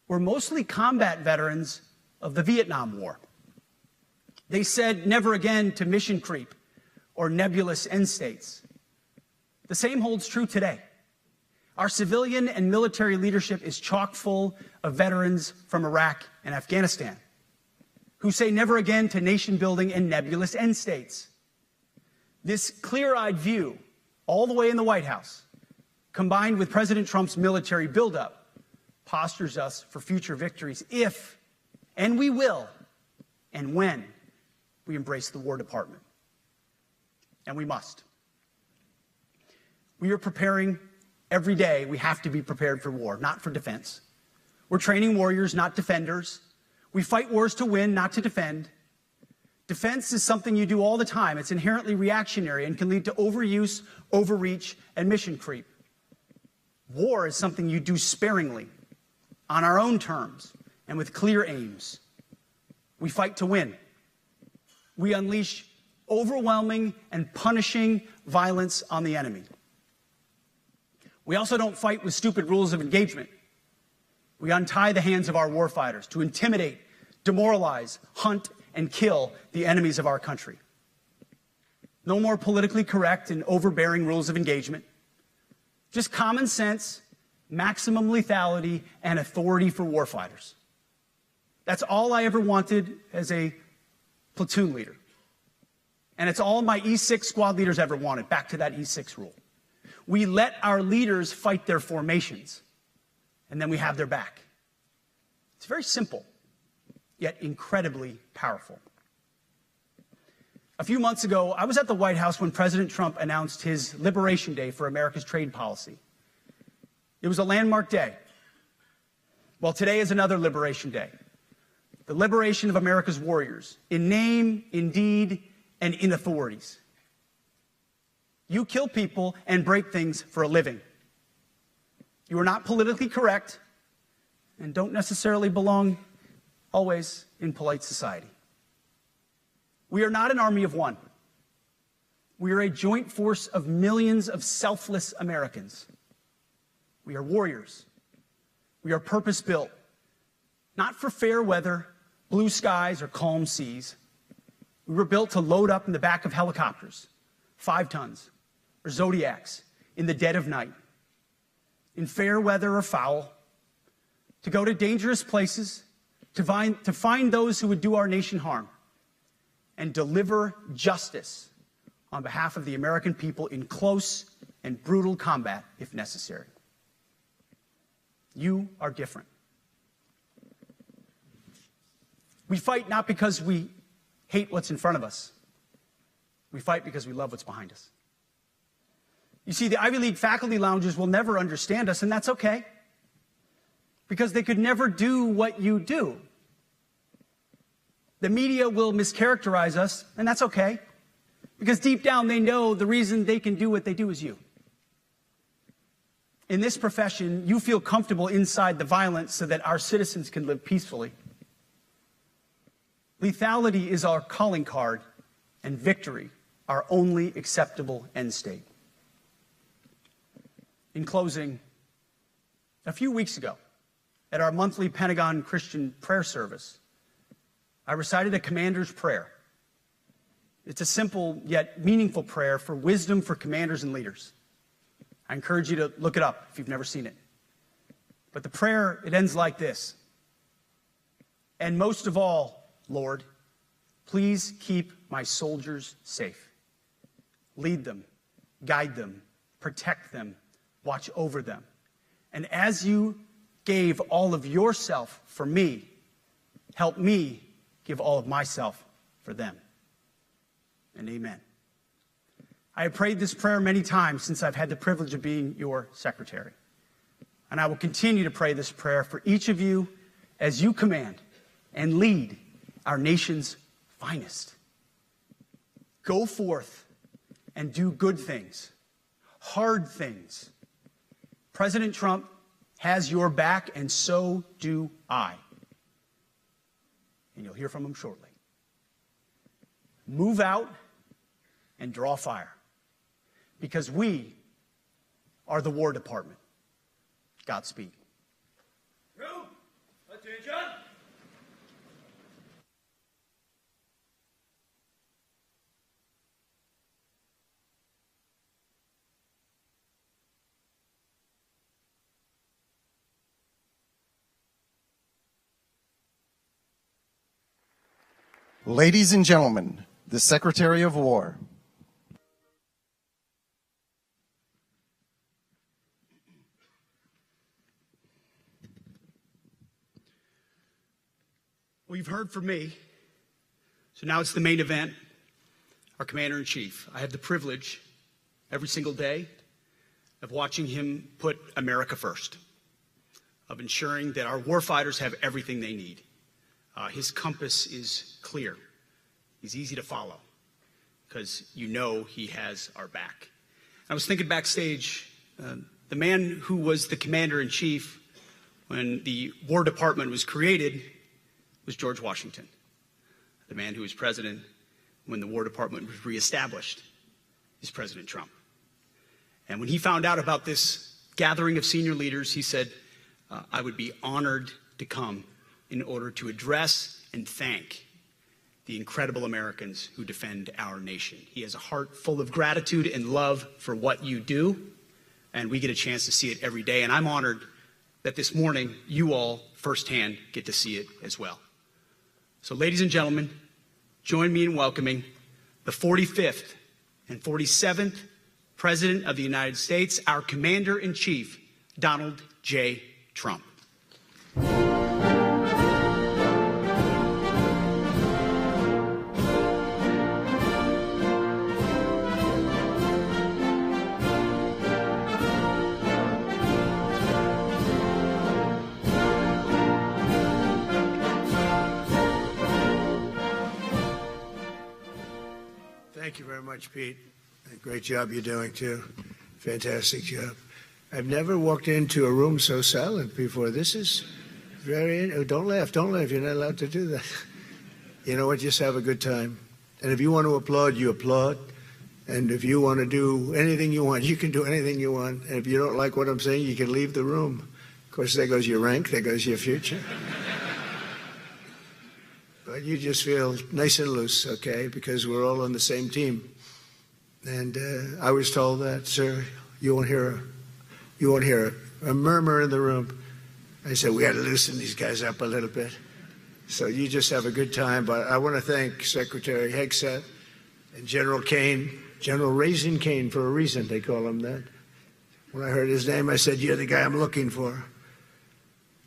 were mostly combat veterans of the Vietnam War. They said never again to mission creep or nebulous end states. The same holds true today. Our civilian and military leadership is chock full of veterans from Iraq and Afghanistan who say never again to nation building and nebulous end states. This clear-eyed view, all the way in the White House, combined with President Trump's military buildup, postures us for future victories if, and we will, and when we embrace the War Department. And we must. We are preparing every day. We have to be prepared for war, not for defense. We're training warriors, not defenders. We fight wars to win, not to defend. Defense is something you do all the time. It's inherently reactionary and can lead to overuse, overreach, and mission creep. War is something you do sparingly, on our own terms, and with clear aims. We fight to win. We unleash overwhelming and punishing violence on the enemy. We also don't fight with stupid rules of engagement. We untie the hands of our warfighters to intimidate, demoralize, hunt, and kill the enemies of our country. No more politically correct and overbearing rules of engagement. Just common sense, maximum lethality, and authority for warfighters. That's all I ever wanted as a platoon leader. And it's all my E6 squad leaders ever wanted, back to that E6 rule. We let our leaders fight their formations, and then we have their back. It's very simple, yet incredibly powerful. A few months ago, I was at the White House when President Trump announced his Liberation Day for America's trade policy. It was a landmark day. Well, today is another Liberation Day. The liberation of America's warriors, in name, in deed, and in authorities. You kill people and break things for a living. You are not politically correct and don't necessarily belong always in polite society. We are not an army of one. We are a joint force of millions of selfless Americans. We are warriors. We are purpose-built, not for fair weather, blue skies, or calm seas. We were built to load up in the back of helicopters, 5 tons, or Zodiacs, in the dead of night, in fair weather or foul, to go to dangerous places, to find those who would do our nation harm, and deliver justice on behalf of the American people in close and brutal combat if necessary. You are different. We fight not because we hate what's in front of us. We fight because we love what's behind us. You see, the Ivy League faculty lounges will never understand us, and that's okay, because they could never do what you do. The media will mischaracterize us, and that's okay, because deep down they know the reason they can do what they do is you. In this profession, you feel comfortable inside the violence so that our citizens can live peacefully. Lethality is our calling card, and victory our only acceptable end state. In closing, a few weeks ago, at our monthly Pentagon Christian prayer service, I recited a commander's prayer. It's a simple yet meaningful prayer for wisdom for commanders and leaders. I encourage you to look it up if you've never seen it. But the prayer, it ends like this. And most of all, Lord, please keep my soldiers safe. Lead them, guide them, protect them, watch over them. And as you gave all of yourself for me, help me give all of myself for them. And amen. I have prayed this prayer many times since I've had the privilege of being your secretary. And I will continue to pray this prayer for each of you as you command and lead our nation's finest. Go forth and do good things, hard things. President Trump has your back, and so do I. And you'll hear from him shortly. Move out and draw fire, because we are the War Department. Godspeed. Room, attention. Ladies and gentlemen, the Secretary of War. Well, you've heard from me, so now it's the main event, our Commander-in-Chief. I have the privilege every single day of watching him put America first, of ensuring that our warfighters have everything they need. His compass is clear. He's easy to follow because you know he has our back. I was thinking backstage, the man who was the Commander-in-Chief when the War Department was created was George Washington. The man who was president when the War Department was reestablished is President Trump. And when he found out about this gathering of senior leaders, he said, I would be honored to come in order to address and thank the incredible Americans who defend our nation. He has a heart full of gratitude and love for what you do, and we get a chance to see it every day. And I'm honored that this morning you all firsthand get to see it as well. So, ladies and gentlemen, join me in welcoming the 45th and 47th President of the United States, our Commander-in-Chief, Donald J. Trump. Thank you very much, Pete. Great job you're doing, too. Fantastic job. I've never walked into a room so silent before. This is very... Oh, don't laugh. Don't laugh. You're not allowed to do that. You know what? Just have a good time. And if you want to applaud, you applaud. And if you want to do anything you want, you can do anything you want. And if you don't like what I'm saying, you can leave the room. Of course, there goes your rank. There goes your future. But you just feel nice and loose, okay? Because we're all on the same team. And I was told that, sir, you won't hear a murmur in the room. I said, we got to loosen these guys up a little bit. So you just have a good time. But I want to thank Secretary Hegseth and General Caine, General Raising Caine for a reason, they call him that. When I heard his name, I said, you're the guy I'm looking for.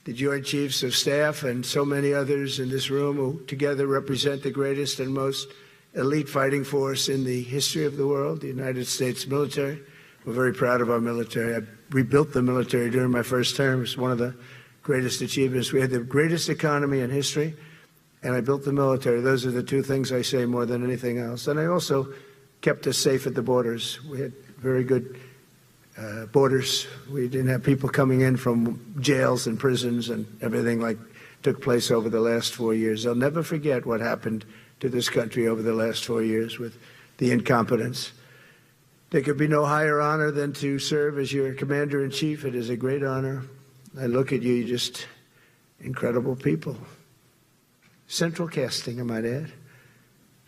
The Joint Chiefs of Staff and so many others in this room who together represent the greatest and most elite fighting force in the history of the world, the United States military. We're very proud of our military. I rebuilt the military during my first term. It's one of the greatest achievements. We had the greatest economy in history, and I built the military. Those are the two things I say more than anything else. And I also kept us safe at the borders. We had very good borders. We didn't have people coming in from jails and prisons and everything like took place over the last 4 years. I'll never forget what happened to this country over the last 4 years with the incompetence. There could be no higher honor than to serve as your commander-in-chief. It is a great honor. I look at you, you're just incredible people. Central casting, I might add.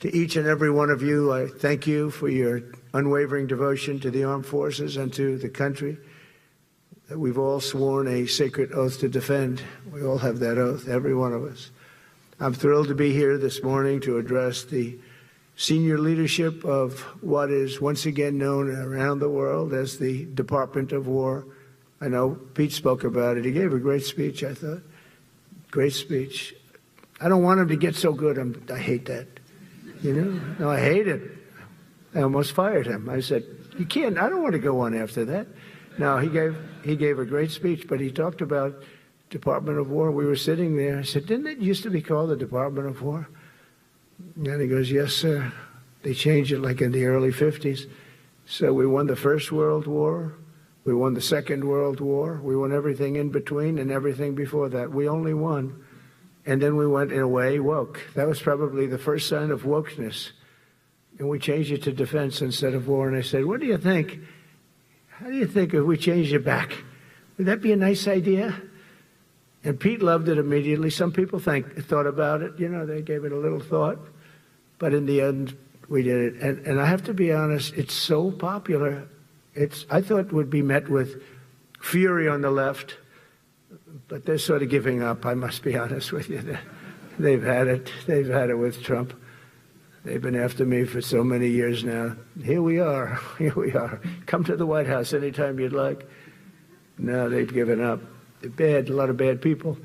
To each and every one of you, I thank you for your unwavering devotion to the armed forces and to the country that we've all sworn a sacred oath to defend. We all have that oath, every one of us. I'm thrilled to be here this morning to address the senior leadership of what is once again known around the world as the Department of War. I know Pete spoke about it. He gave a great speech, I thought. Great speech. I don't want him to get so good. I hate that. You know? No, I hate it. I almost fired him. I said, you can't. I don't want to go on after that. No, he gave a great speech, but he talked about Department of War. We were sitting there. I said, didn't it used to be called the Department of War? And he goes, yes, sir. They changed it like in the early 50s. So we won the First World War. We won the Second World War. We won everything in between and everything before that. We only won. And then we went, in a way, woke. That was probably the first sign of wokeness. And we changed it to defense instead of war. And I said, what do you think? How do you think if we changed it back? Would that be a nice idea? And Pete loved it immediately. Some people thought about it. You know, they gave it a little thought. But in the end, we did it. And I have to be honest, it's so popular. I thought it would be met with fury on the left. But they're sort of giving up, I must be honest with you. They've had it. They've had it with Trump. They've been after me for so many years now. Here we are. Here we are. Come to the White House anytime you'd like. No, they've given up. They're bad, a lot of bad people.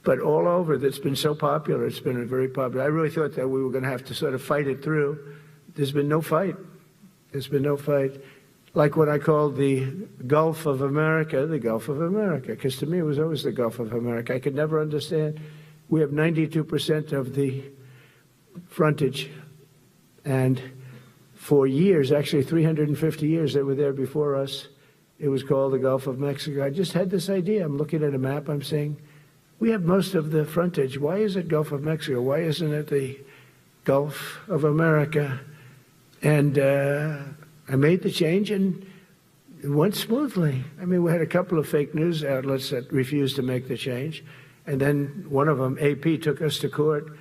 But all over, it's been so popular. It's been very popular. I really thought that we were going to have to sort of fight it through. There's been no fight. There's been no fight. Like what I called the Gulf of America, the Gulf of America, because to me it was always the Gulf of America. I could never understand. We have 92% of the frontage. And for years, actually 350 years, they were there before us. It was called the Gulf of Mexico. I just had this idea. I'm looking at a map. I'm saying, we have most of the frontage. Why is it Gulf of Mexico? Why isn't it the Gulf of America? And I made the change, and it went smoothly. I mean, we had a couple of fake news outlets that refused to make the change. And then one of them, AP, took us to court,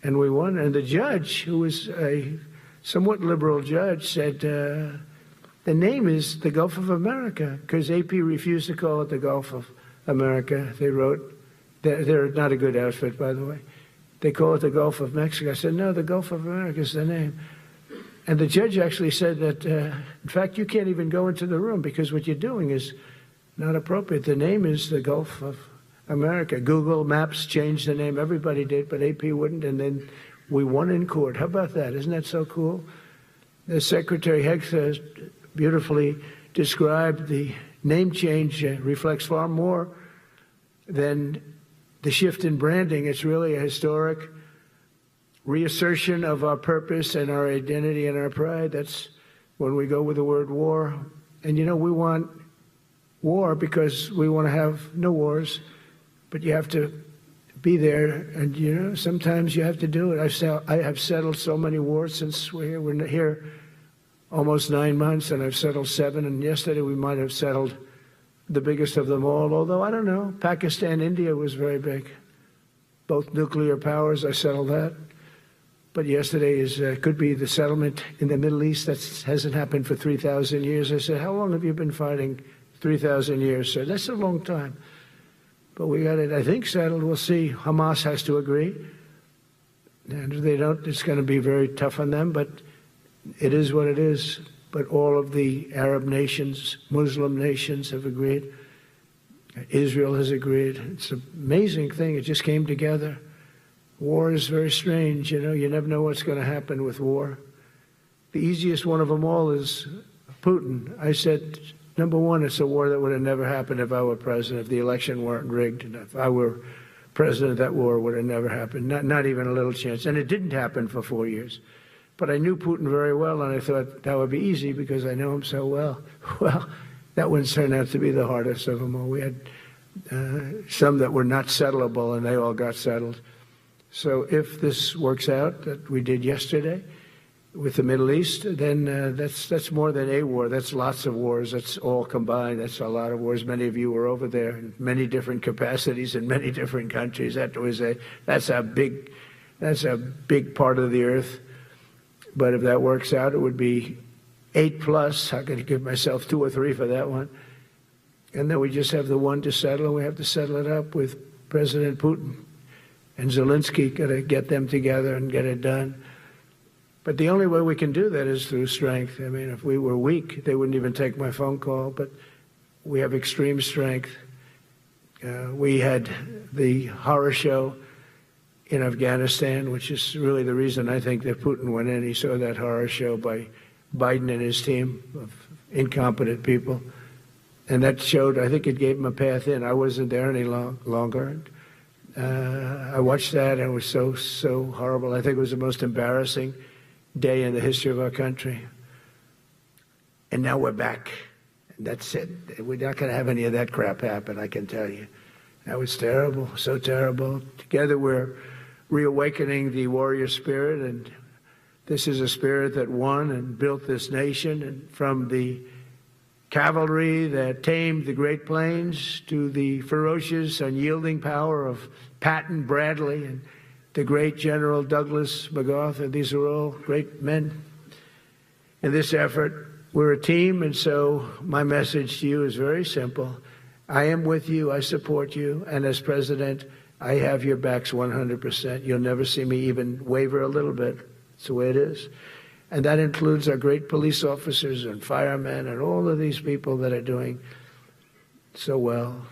and we won. And the judge, who was a somewhat liberal judge, said, the name is the Gulf of America, because AP refused to call it the Gulf of America. They wrote, they're not a good outfit, by the way. They call it the Gulf of Mexico. I said, no, the Gulf of America is the name. And the judge actually said that, in fact, you can't even go into the room because what you're doing is not appropriate. The name is the Gulf of America. Google Maps changed the name. Everybody did, but AP wouldn't. And then we won in court. How about that? Isn't that so cool? The Secretary Hegseth beautifully described the name change reflects far more than the shift in branding. It's really a historic reassertion of our purpose and our identity and our pride. That's when we go with the word war. And, we want war because we want to have no wars, but you have to be there, and, sometimes you have to do it. I have settled so many wars since we're here. We're here almost 9 months, and I've settled 7, and yesterday we might have settled the biggest of them all, although I don't know. Pakistan, India was very big. Both nuclear powers, I settled that. But yesterday could be the settlement in the Middle East. That hasn't happened for 3,000 years. I said, how long have you been fighting? 3,000 years, sir. That's a long time. But we got it, I think, settled. We'll see. Hamas has to agree. And if they don't, it's going to be very tough on them. But it is what it is. But all of the Arab nations, Muslim nations have agreed. Israel has agreed. It's an amazing thing. It just came together. War is very strange. You never know what's going to happen with war. The easiest one of them all is Putin. I said, number one, it's a war that would have never happened if I were president, if the election weren't rigged. And if I were president, that war would have never happened. Not even a little chance. And it didn't happen for 4 years. But I knew Putin very well, and I thought that would be easy because I know him so well. Well, that one turned out to be the hardest of them all. We had some that were not settlable, and they all got settled. So if this works out, that we did yesterday with the Middle East, then that's more than a war. That's lots of wars. That's all combined. That's a lot of wars. Many of you were over there in many different capacities in many different countries. That's a big part of the earth. But if that works out, it would be 8+. I could give myself 2 or 3 for that one. And then we just have the one to settle, and we have to settle it up with President Putin. And Zelensky got to get them together and get it done. But the only way we can do that is through strength. I mean, if we were weak, they wouldn't even take my phone call. But we have extreme strength. We had the horror show in Afghanistan, which is really the reason I think that Putin went in. He saw that horror show by Biden and his team of incompetent people. And that showed, I think it gave him a path in. I wasn't there any longer. I watched that, and it was so horrible. I think it was the most embarrassing day in the history of our country. And now we're back. And that's it. We're not going to have any of that crap happen, I can tell you. That was terrible, so terrible. Together we're reawakening the warrior spirit, and this is a spirit that won and built this nation, and from the cavalry that tamed the Great Plains to the ferocious, unyielding power of Patton Bradley and the great General Douglas MacArthur. These are all great men. In this effort, we're a team, and so my message to you is very simple. I am with you. I support you. And as president, I have your backs 100%. You'll never see me even waver a little bit. It's the way it is. And that includes our great police officers and firemen and all of these people that are doing so well.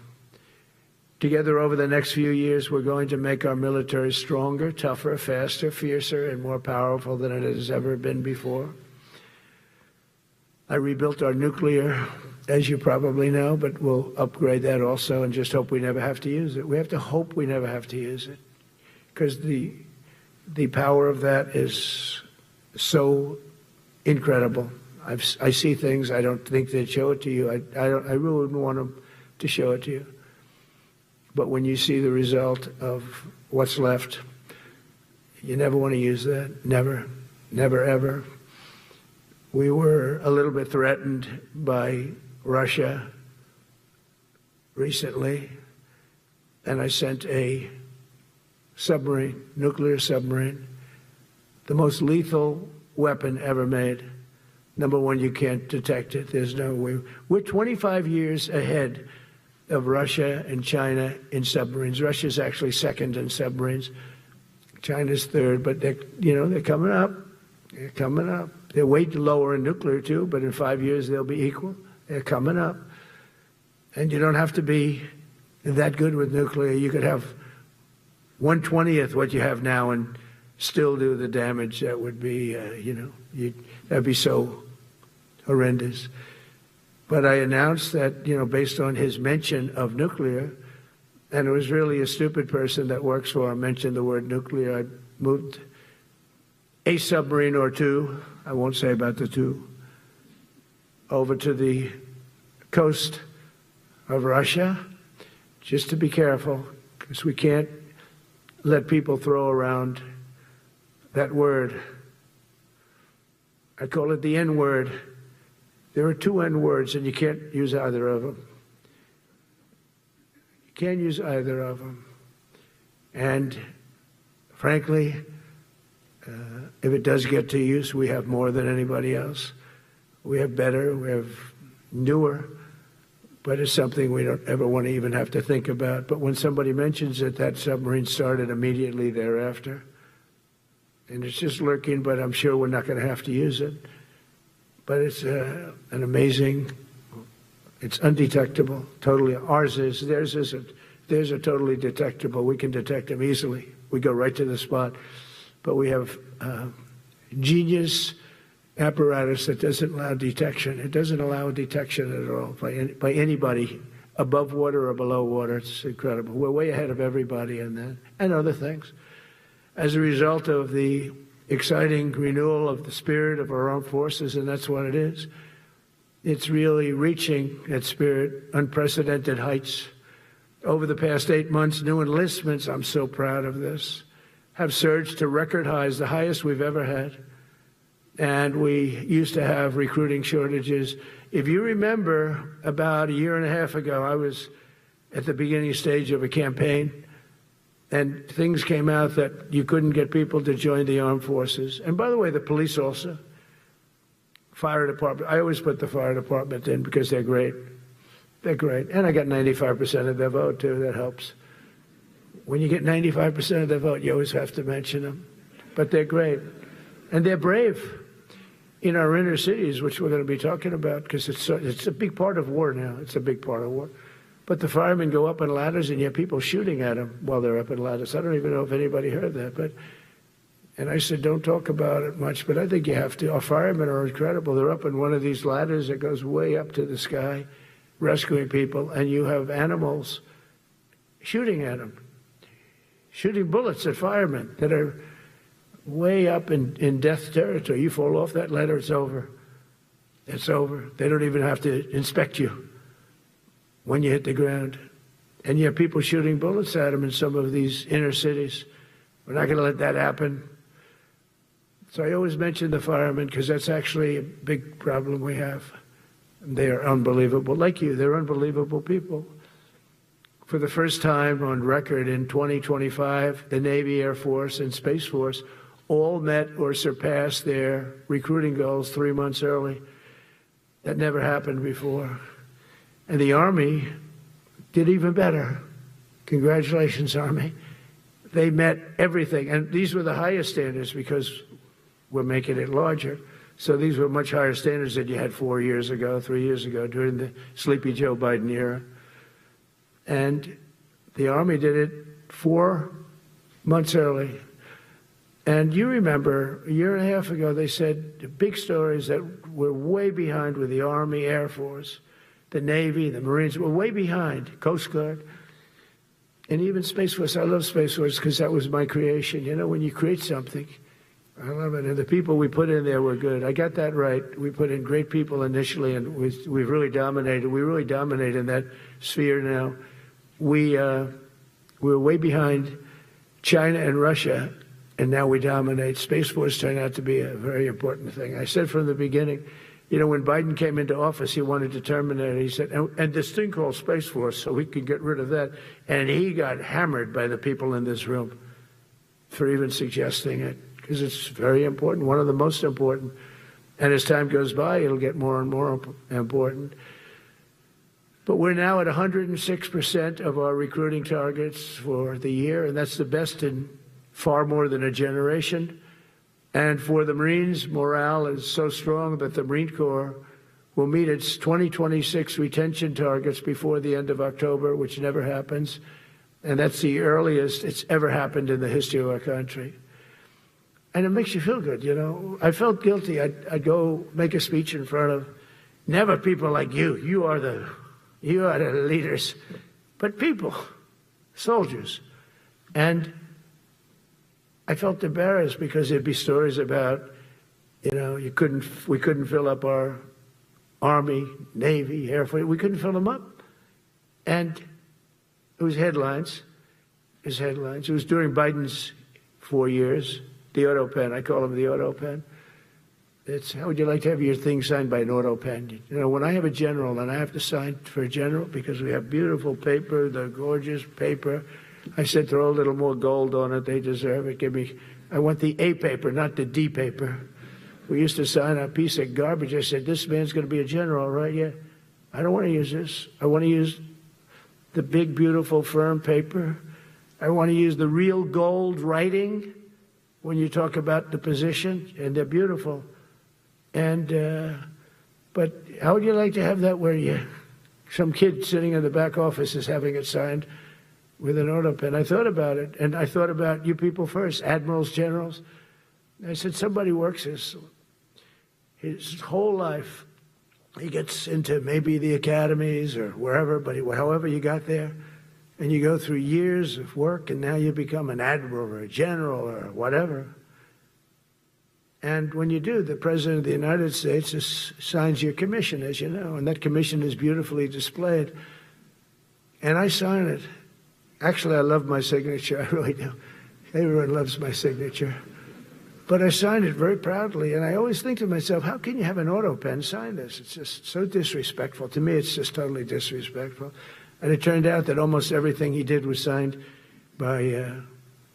Together over the next few years, we're going to make our military stronger, tougher, faster, fiercer, and more powerful than it has ever been before. I rebuilt our nuclear, as you probably know, but we'll upgrade that also and just hope we never have to use it. We have to hope we never have to use it, because the power of that is so incredible. I see things I don't think they'd show it to you. I really wouldn't want them to show it to you. But when you see the result of what's left, you never want to use that. Never, never, ever. We were a little bit threatened by Russia recently, and I sent a submarine, nuclear submarine, the most lethal weapon ever made. Number one, you can't detect it. There's no way. We're 25 years ahead of Russia and China in submarines. Russia's actually second in submarines. China's third, but they're coming up. They're coming up. They're way lower in nuclear too, but in 5 years they'll be equal. They're coming up. And you don't have to be that good with nuclear. You could have 1/20th what you have now and still do the damage that would be, that'd be so horrendous. But I announced that, based on his mention of nuclear, and it was really a stupid person that works for him mentioned the word nuclear, I moved a submarine or two, I won't say about the two, over to the coast of Russia, just to be careful, because we can't let people throw around that word. I call it the N-word. There are two N-words, and you can't use either of them. You can't use either of them. And frankly, if it does get to use, we have more than anybody else. We have better, we have newer, but it's something we don't ever want to even have to think about. But when somebody mentions it, that submarine started immediately thereafter. And it's just lurking, but I'm sure we're not going to have to use it. But it's an amazing, it's undetectable, totally. Ours is, theirs isn't. Theirs are totally detectable. We can detect them easily. We go right to the spot. But we have genius apparatus that doesn't allow detection. It doesn't allow detection at all by anybody above water or below water. It's incredible. We're way ahead of everybody in that and other things. As a result of the exciting renewal of the spirit of our armed forces, and that's what it is. It's really reaching that spirit, unprecedented heights. Over the past 8 months, new enlistments, I'm so proud of this, have surged to record highs, the highest we've ever had. And we used to have recruiting shortages. If you remember, about a year and a half ago, I was at the beginning stage of a campaign, and things came out that you couldn't get people to join the armed forces. And by the way, the police also, fire department. I always put the fire department in because they're great. They're great. And I got 95% of their vote, too. That helps. When you get 95% of their vote, you always have to mention them. But they're great. And they're brave in our inner cities, which we're going to be talking about, because it's a big part of war now. It's a big part of war. But the firemen go up in ladders, and you have people shooting at them while they're up in ladders. I don't even know if anybody heard that. And I said, don't talk about it much, but I think you have to. Our firemen are incredible. They're up in one of these ladders that goes way up to the sky, rescuing people, and you have animals shooting at them, shooting bullets at firemen that are way up in death territory. You fall off that ladder, it's over. It's over. They don't even have to inspect you when you hit the ground. And you have people shooting bullets at them in some of these inner cities. We're not going to let that happen. So I always mention the firemen because that's actually a big problem we have. They are unbelievable. Like you, they're unbelievable people. For the first time on record in 2025, the Navy, Air Force, and Space Force all met or surpassed their recruiting goals 3 months early. That never happened before. And the Army did even better. Congratulations, Army. They met everything. And these were the highest standards because we're making it larger. So these were much higher standards than you had 4 years ago, 3 years ago, during the sleepy Joe Biden era. And the Army did it 4 months early. And you remember, a year and a half ago, they said the big stories that we're way behind with the Army, Air Force, the Navy, the Marines. We're way behind, Coast Guard, and even Space Force. I love Space Force because that was my creation. You know, when you create something, I love it. And the people we put in there were good. I got that right. We put in great people initially, and we've really dominated. We really dominate in that sphere now. We're way behind China and Russia, and now we dominate. Space Force turned out to be a very important thing. I said from the beginning, you know, when Biden came into office, he wanted to terminate it. He said, and this thing called Space Force, so we can get rid of that. And he got hammered by the people in this room for even suggesting it, because it's very important, one of the most important. And as time goes by, it'll get more and more important. But we're now at 106% of our recruiting targets for the year, and that's the best in far more than a generation. And for the Marines, morale is so strong that the Marine Corps will meet its 2026 retention targets before the end of October, which never happens. And that's the earliest it's ever happened in the history of our country. And it makes you feel good, you know. I felt guilty. I'd go make a speech in front of never people like you. You are the leaders. But people, soldiers. And I felt embarrassed because there'd be stories about, we couldn't fill up our Army, Navy, Air Force. We couldn't fill them up. And it was headlines. It was during Biden's 4 years, the auto pen. I call him the auto pen. It's, how would you like to have your thing signed by an auto pen? When I have a general and I have to sign for a general because we have beautiful paper, the gorgeous paper, I said throw a little more gold on it. They deserve it. I want the A paper, not the D paper. We used to sign a piece of garbage. I said, this man's going to be a general, right? Yeah. I don't want to use this. I want to use the big, beautiful, firm paper. I want to use the real gold writing when you talk about the position, and they're beautiful. And, but how would you like to have that where some kid sitting in the back office is having it signed with an auto pen? I thought about it, and I thought about you people first, admirals, generals. I said, somebody works his whole life. He gets into maybe the academies or wherever, but however you got there, and you go through years of work, and now you become an admiral or a general or whatever. And when you do, the President of the United States signs your commission, as you know, and that commission is beautifully displayed. And I sign it. Actually, I love my signature. I really do. Everyone loves my signature. But I signed it very proudly, and I always think to myself, how can you have an auto pen sign this? It's just so disrespectful. To me, it's just totally disrespectful. And it turned out that almost everything he did was signed by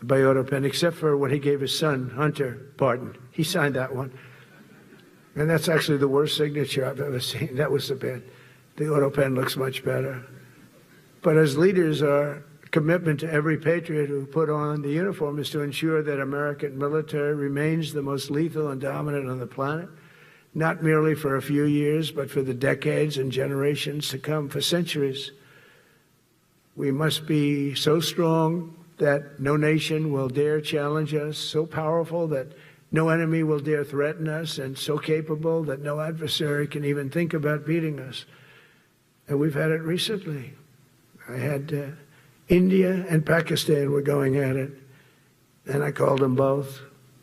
auto pen, except for when he gave his son, Hunter, pardon. He signed that one. And that's actually the worst signature I've ever seen. That was the bad. The auto pen looks much better. But as leaders, our commitment to every patriot who put on the uniform is to ensure that American military remains the most lethal and dominant on the planet, not merely for a few years, but for the decades and generations to come, for centuries. We must be so strong that no nation will dare challenge us, so powerful that no enemy will dare threaten us, and so capable that no adversary can even think about beating us. And we've had it recently. I had India and Pakistan were going at it, and I called them both.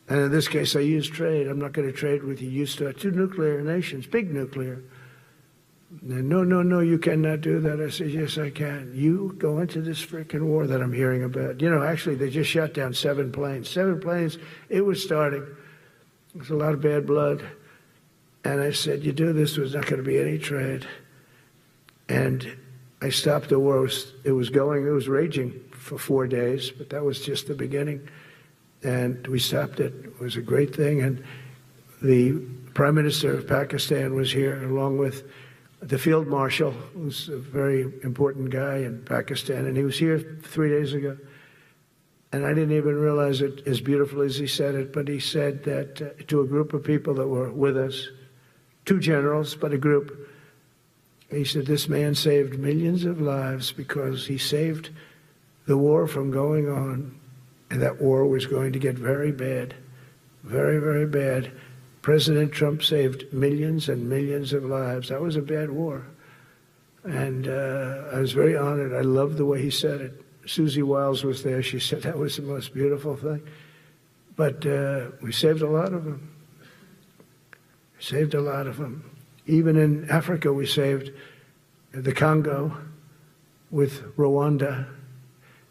And in this case, I used trade. I'm not going to trade with you. You start two nuclear nations, big nuclear. And no, you cannot do that. I said, yes, I can. You go into this freaking war that I'm hearing about. Actually, they just shot down 7 planes. 7 planes, it was starting. There's a lot of bad blood. And I said, you do this, there's not going to be any trade. And I stopped the war. It was raging for 4 days, but that was just the beginning. And we stopped it. It was a great thing. And the Prime Minister of Pakistan was here, along with the Field Marshal, who's a very important guy in Pakistan, and he was here 3 days ago. And I didn't even realize it as beautiful as he said it, but he said that to a group of people that were with us, 2 generals, but a group, he said, this man saved millions of lives because he saved the war from going on, and that war was going to get very bad, very, very bad. President Trump saved millions and millions of lives. That was a bad war. And I was very honored. I loved the way he said it. Susie Wiles was there. She said that was the most beautiful thing. But we saved a lot of them. Saved a lot of them. Even in Africa, we saved the Congo with Rwanda.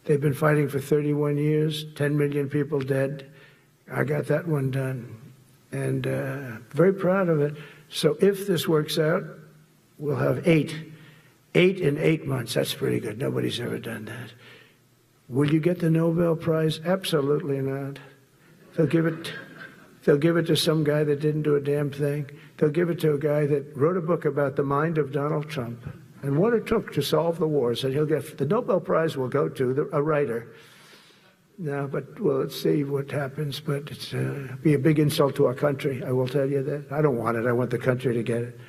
They've been fighting for 31 years, 10 million people dead. I got that one done. And very proud of it. So if this works out, we'll have 8 in 8 months. That's pretty good. Nobody's ever done that. Will you get the Nobel Prize? Absolutely not. They'll give it to some guy that didn't do a damn thing. They'll give it to a guy that wrote a book about the mind of Donald Trump and what it took to solve the wars. And he'll get the Nobel Prize will go to a writer. No, but well, let's see what happens. But it's be a big insult to our country. I will tell you that. I don't want it. I want the country to get it.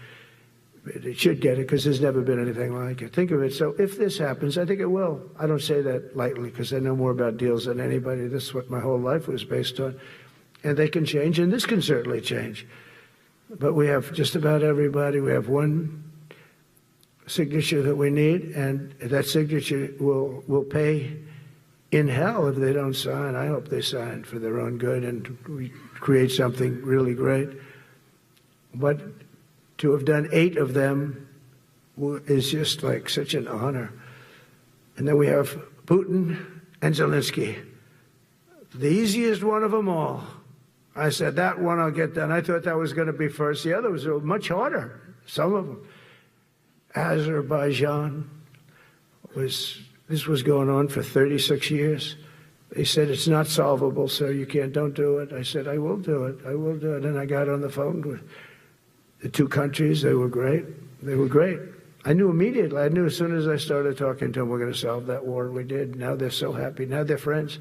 It should get it because there's never been anything like it. Think of it. So if this happens, I think it will. I don't say that lightly because I know more about deals than anybody. This is what my whole life was based on. And they can change, and this can certainly change. But we have just about everybody. We have one signature that we need, and that signature will pay in hell if they don't sign. I hope they sign for their own good and we create something really great. But to have done 8 of them is just like such an honor. And then we have Putin and Zelensky. The easiest one of them all. I said, that one I'll get done. I thought that was going to be first. The others were much harder, some of them. Azerbaijan this was going on for 36 years. They said, it's not solvable, so don't do it. I said, I will do it. I will do it. And I got on the phone with the 2 countries. They were great. They were great. I knew immediately. I knew as soon as I started talking to them, we're going to solve that war. We did. Now they're so happy. Now they're friends.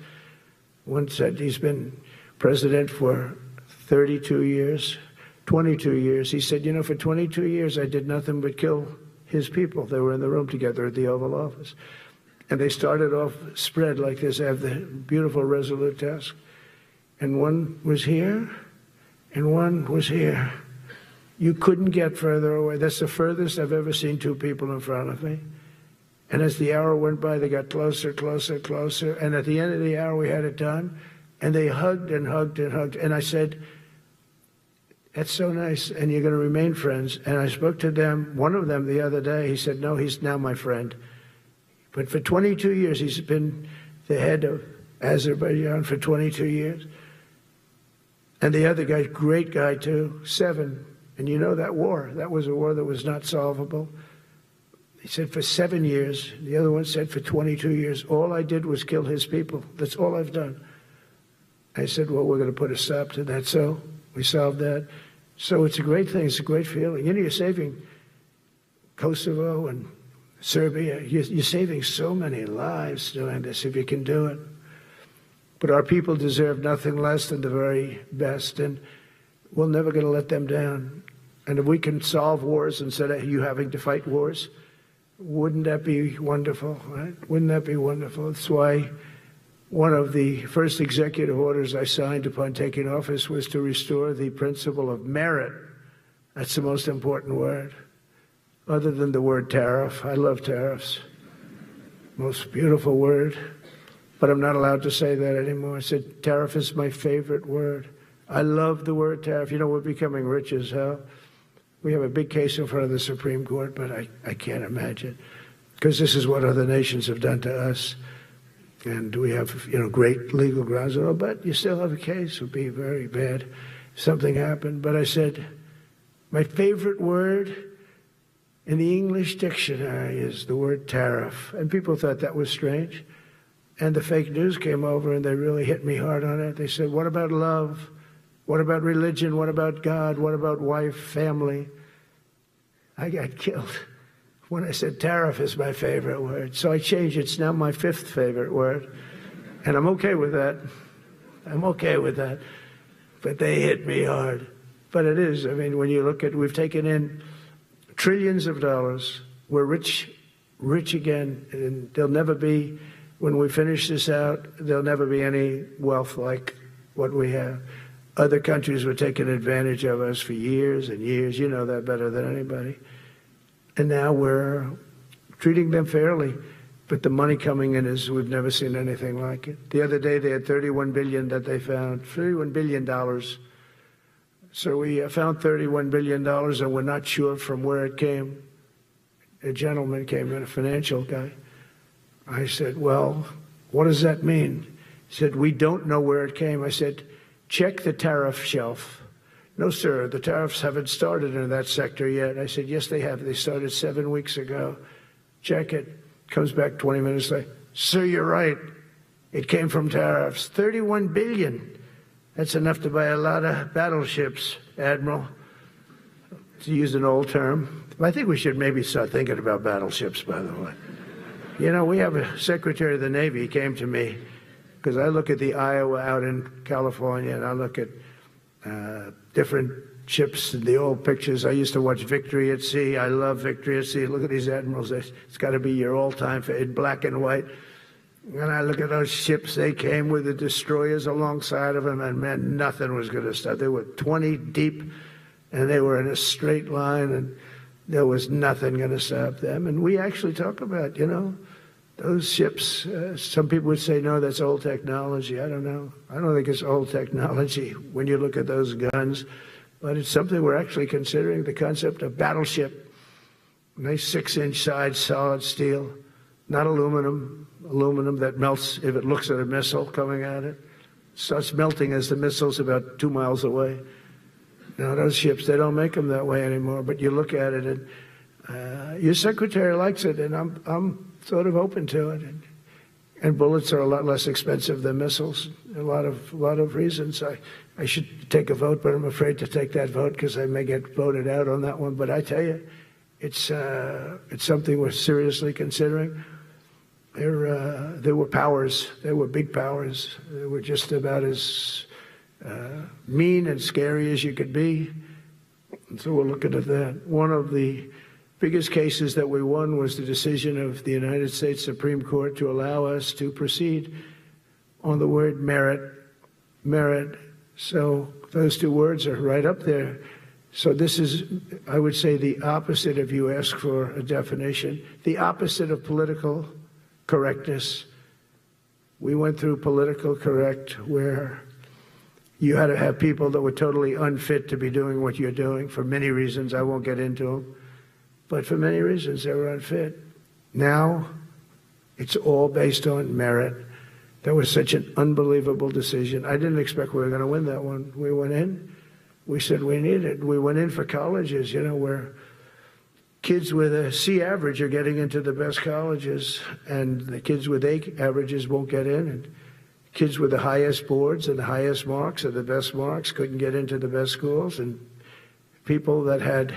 One said he's been president for 32 years, 22 years. He said, for 22 years, I did nothing but kill his people. They were in the room together at the Oval Office. And they started off spread like this. I have the beautiful Resolute desk. And one was here, and one was here. You couldn't get further away. That's the furthest I've ever seen 2 people in front of me. And as the hour went by, they got closer, closer, closer. And at the end of the hour, we had it done. And they hugged and hugged and hugged. And I said, that's so nice, and you're going to remain friends. And I spoke to them, one of them the other day. He said, no, he's now my friend. But for 22 years, he's been the head of Azerbaijan for 22 years. And the other guy, great guy too, 7. And that war, that was a war that was not solvable. He said for 7 years. The other one said for 22 years. All I did was kill his people. That's all I've done. I said, well, we're going to put a stop to that. So we solved that. So it's a great thing. It's a great feeling. You're saving Kosovo and Serbia. You're saving so many lives doing this if you can do it. But our people deserve nothing less than the very best, and we're never going to let them down. And if we can solve wars instead of you having to fight wars, wouldn't that be wonderful, right? Wouldn't that be wonderful? That's why one of the first executive orders I signed upon taking office was to restore the principle of merit. That's the most important word, other than the word tariff. I love tariffs. Most beautiful word. But I'm not allowed to say that anymore. I said tariff is my favorite word. I love the word tariff. We're becoming rich as hell. We have a big case in front of the Supreme Court, but I can't imagine. Because this is what other nations have done to us. And we have, great legal grounds. But you still have a case. It would be very bad if something happened. But I said, my favorite word in the English dictionary is the word tariff. And people thought that was strange. And the fake news came over and they really hit me hard on it. They said, what about love? What about religion? What about God? What about wife, family? I got killed when I said tariff is my favorite word. So I changed it. It's now my 5th favorite word. And I'm okay with that. I'm okay with that. But they hit me hard. But it is. I mean, when you look at, we've taken in trillions of dollars. We're rich again. And there'll never be, when we finish this out, there'll never be any wealth like what we have. Other countries were taking advantage of us for years and years. You know that better than anybody. And now we're treating them fairly. But the money coming in is, we've never seen anything like it. The other day they had $31 billion that they found, $31 billion. So we found $31 billion and we're not sure from where it came. A gentleman came in, a financial guy. I said, well, what does that mean? He said, we don't know where it came. I said, check the tariff shelf. No, sir, the tariffs haven't started in that sector yet. I said, yes, they have. They started 7 weeks ago. Check it. Comes back 20 minutes later. Sir, you're right. It came from tariffs. $31 billion. That's enough to buy a lot of battleships, Admiral, to use an old term. I think we should maybe start thinking about battleships, by the way. We have a Secretary of the Navy. He came to me because I look at the Iowa out in California, and I look at different ships and the old pictures. I used to watch Victory at Sea. I love Victory at Sea. Look at these admirals. It's got to be your all-time in black and white. And I look at those ships. They came with the destroyers alongside of them, and man, nothing was going to stop. They were 20 deep, and they were in a straight line, and there was nothing going to stop them. And we actually talk about, Those ships, some people would say, no, that's old technology. I don't know. I don't think it's old technology when you look at those guns, but it's something we're actually considering, the concept of battleship. Nice 6-inch sides, solid steel, not aluminum that melts if it looks at a missile coming at it. Starts melting as the missile's about 2 miles away. Now, those ships, they don't make them that way anymore, but you look at it, and your secretary likes it, and I'm sort of open to it. And bullets are a lot less expensive than missiles. A lot of reasons. I should take a vote, but I'm afraid to take that vote because I may get voted out on that one. But I tell you, it's something we're seriously considering. There were powers. There were big powers. They were just about as mean and scary as you could be. And so we're looking at that. One of the biggest cases that we won was the decision of the United States Supreme Court to allow us to proceed on the word merit. Merit. So those two words are right up there. So this is, I would say, the opposite, if you ask for a definition, the opposite of political correctness. We went through political correct, where you had to have people that were totally unfit to be doing what you're doing for many reasons. I won't get into them. But for many reasons, they were unfit. Now, it's all based on merit. That was such an unbelievable decision. I didn't expect we were going to win that one. We went in. We said we need it. We went in for colleges, where kids with a C average are getting into the best colleges, and the kids with A averages won't get in. And kids with the highest boards and the highest marks or the best marks couldn't get into the best schools. And people that had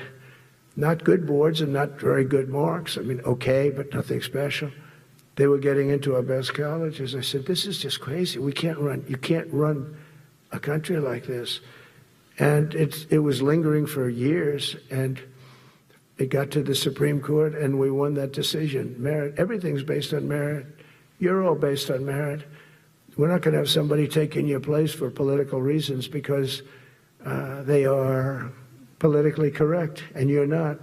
not good boards and not very good marks, okay, but nothing special, they were getting into our best colleges. I said, this is just crazy. You can't run a country like this. And it was lingering for years, and it got to the Supreme Court, and we won that decision. Merit. Everything's based on merit. You're all based on merit. We're not going to have somebody taking your place for political reasons because they are politically correct, and you're not.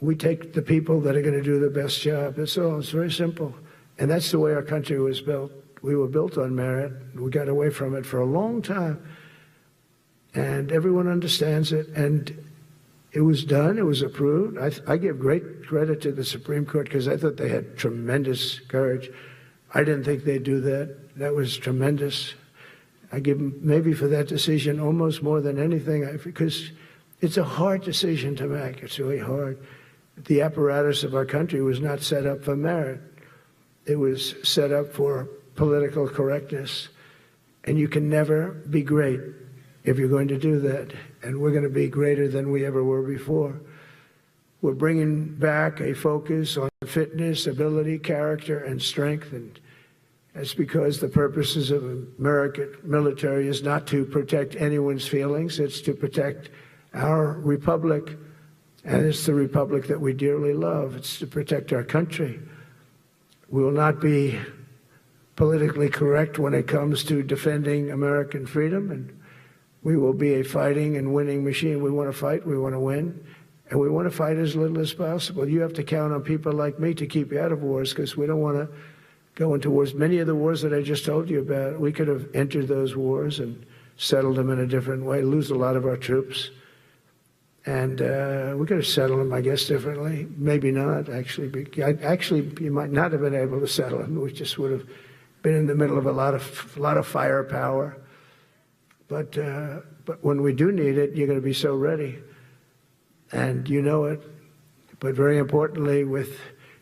We take the people that are going to do the best job. That's all. It's very simple. And that's the way our country was built. We were built on merit. We got away from it for a long time. And everyone understands it. And it was done. It was approved. I give great credit to the Supreme Court because I thought they had tremendous courage. I didn't think they'd do that. That was tremendous. I give them maybe for that decision almost more than anything because it's a hard decision to make. It's really hard. The apparatus of our country was not set up for merit. It was set up for political correctness. And you can never be great if you're going to do that. And we're going to be greater than we ever were before. We're bringing back a focus on fitness, ability, character, and strength. And that's because the purposes of American military is not to protect anyone's feelings. It's to protect our republic. And it's the republic that we dearly love. It's to protect our country. We will not be politically correct when it comes to defending American freedom, and we will be a fighting and winning machine. We want to fight, we want to win, and we want to fight as little as possible. You have to count on people like me to keep you out of wars because we don't want to go into wars. Many of the wars that I just told you about, we could have entered those wars and settled them in a different way, lose a lot of our troops. And we could have settled them, I guess, differently. Maybe not, actually. Actually, you might not have been able to settle them. We just would have been in the middle of a lot of firepower. But when we do need it, you're going to be so ready. And you know it. But very importantly, with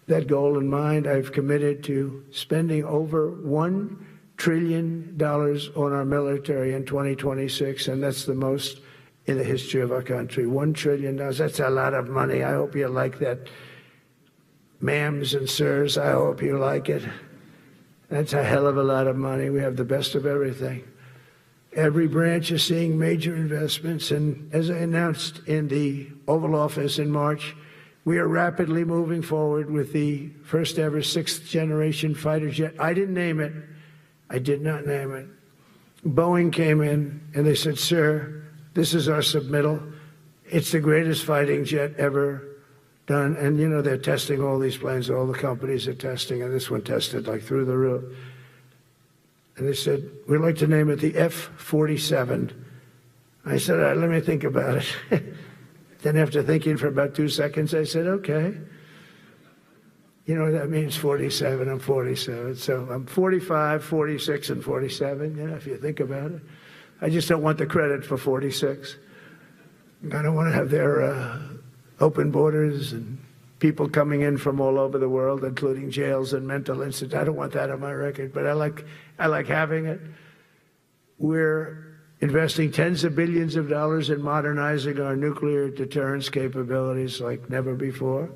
that goal in mind, I've committed to spending over $1 trillion on our military in 2026, and that's the most in the history of our country. $1 trillion. That's a lot of money. I hope you like that. Ma'ams and sirs, I hope you like it. That's a hell of a lot of money. We have the best of everything. Every branch is seeing major investments, and as I announced in the Oval Office in March, we are rapidly moving forward with the first ever 6th generation fighter jet. I didn't name it. I did not name it. Boeing came in and they said, sir, this is our submittal. It's the greatest fighting jet ever done. And, you know, they're testing all these planes. All the companies are testing, and this one tested like through the roof. And they said, we'd like to name it the F-47. I said, all right, let me think about it. Then after thinking for about 2 seconds, I said, okay. You know what that means, 47, I'm 47. So I'm 45, 46, and 47, you know, if you think about it. I just don't want the credit for 46. I don't want to have their open borders and people coming in from all over the world, including jails and mental institutes. I don't want that on my record, but I like having it. We're investing tens of billions of dollars in modernizing our nuclear deterrence capabilities like never before.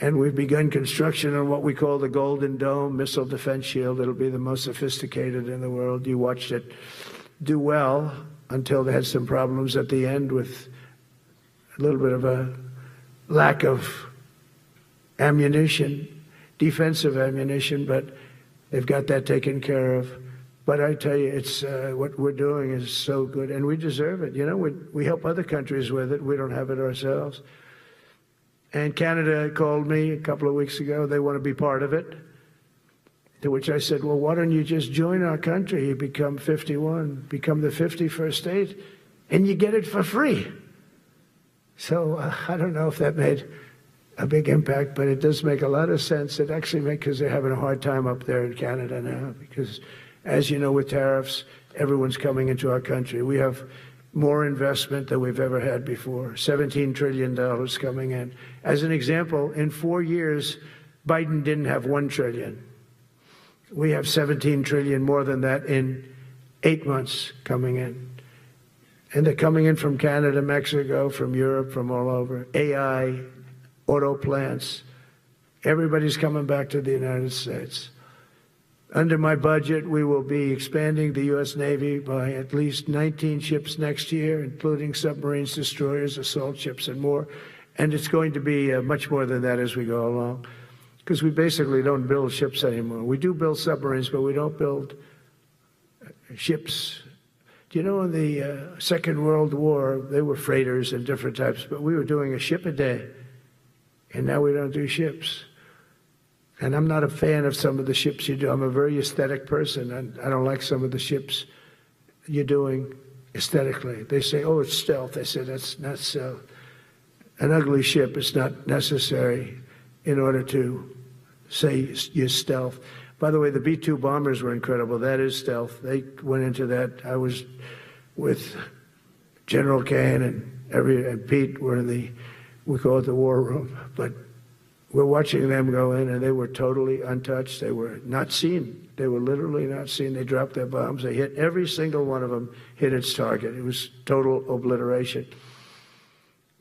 And we've begun construction on what we call the Golden Dome missile defense shield. It'll be the most sophisticated in the world. You watched it do well until they had some problems at the end with a little bit of a lack of ammunition, defensive ammunition, but they've got that taken care of. But I tell you, it's what we're doing is so good, and we deserve it. You know, we help other countries with it. We don't have it ourselves. And Canada called me a couple of weeks ago. They want to be part of it. To which I said, well, why don't you just join our country? You become 51, become the 51st state, and you get it for free. So I don't know if that made a big impact, but it does make a lot of sense. It actually makes, because they're having a hard time up there in Canada now, because as you know, with tariffs, everyone's coming into our country. We have more investment than we've ever had before, $17 trillion coming in. As an example, in 4 years, Biden didn't have $1 trillion. We have $17 trillion more than that in 8 months coming in. And they're coming in from Canada, Mexico, from Europe, from all over. AI, auto plants. Everybody's coming back to the United States. Under my budget, we will be expanding the U.S. Navy by at least 19 ships next year, including submarines, destroyers, assault ships, and more. And it's going to be much more than that as we go along, because we basically don't build ships anymore. We do build submarines, but we don't build ships. Do you know in the Second World War, they were freighters and different types, but we were doing a ship a day, and now we don't do ships. And I'm not a fan of some of the ships you do. I'm a very aesthetic person, and I don't like some of the ships you're doing aesthetically. They say, oh, it's stealth. I said, that's not stealth. An ugly ship is not necessary in order to say you're stealth. By the way, the B-2 bombers were incredible. That is stealth. They went into that. I was with General Caine and Pete were in we call it the war room, but we're watching them go in, and they were totally untouched. They were not seen. They were literally not seen. They dropped their bombs. They hit every single one of them, hit its target. It was total obliteration.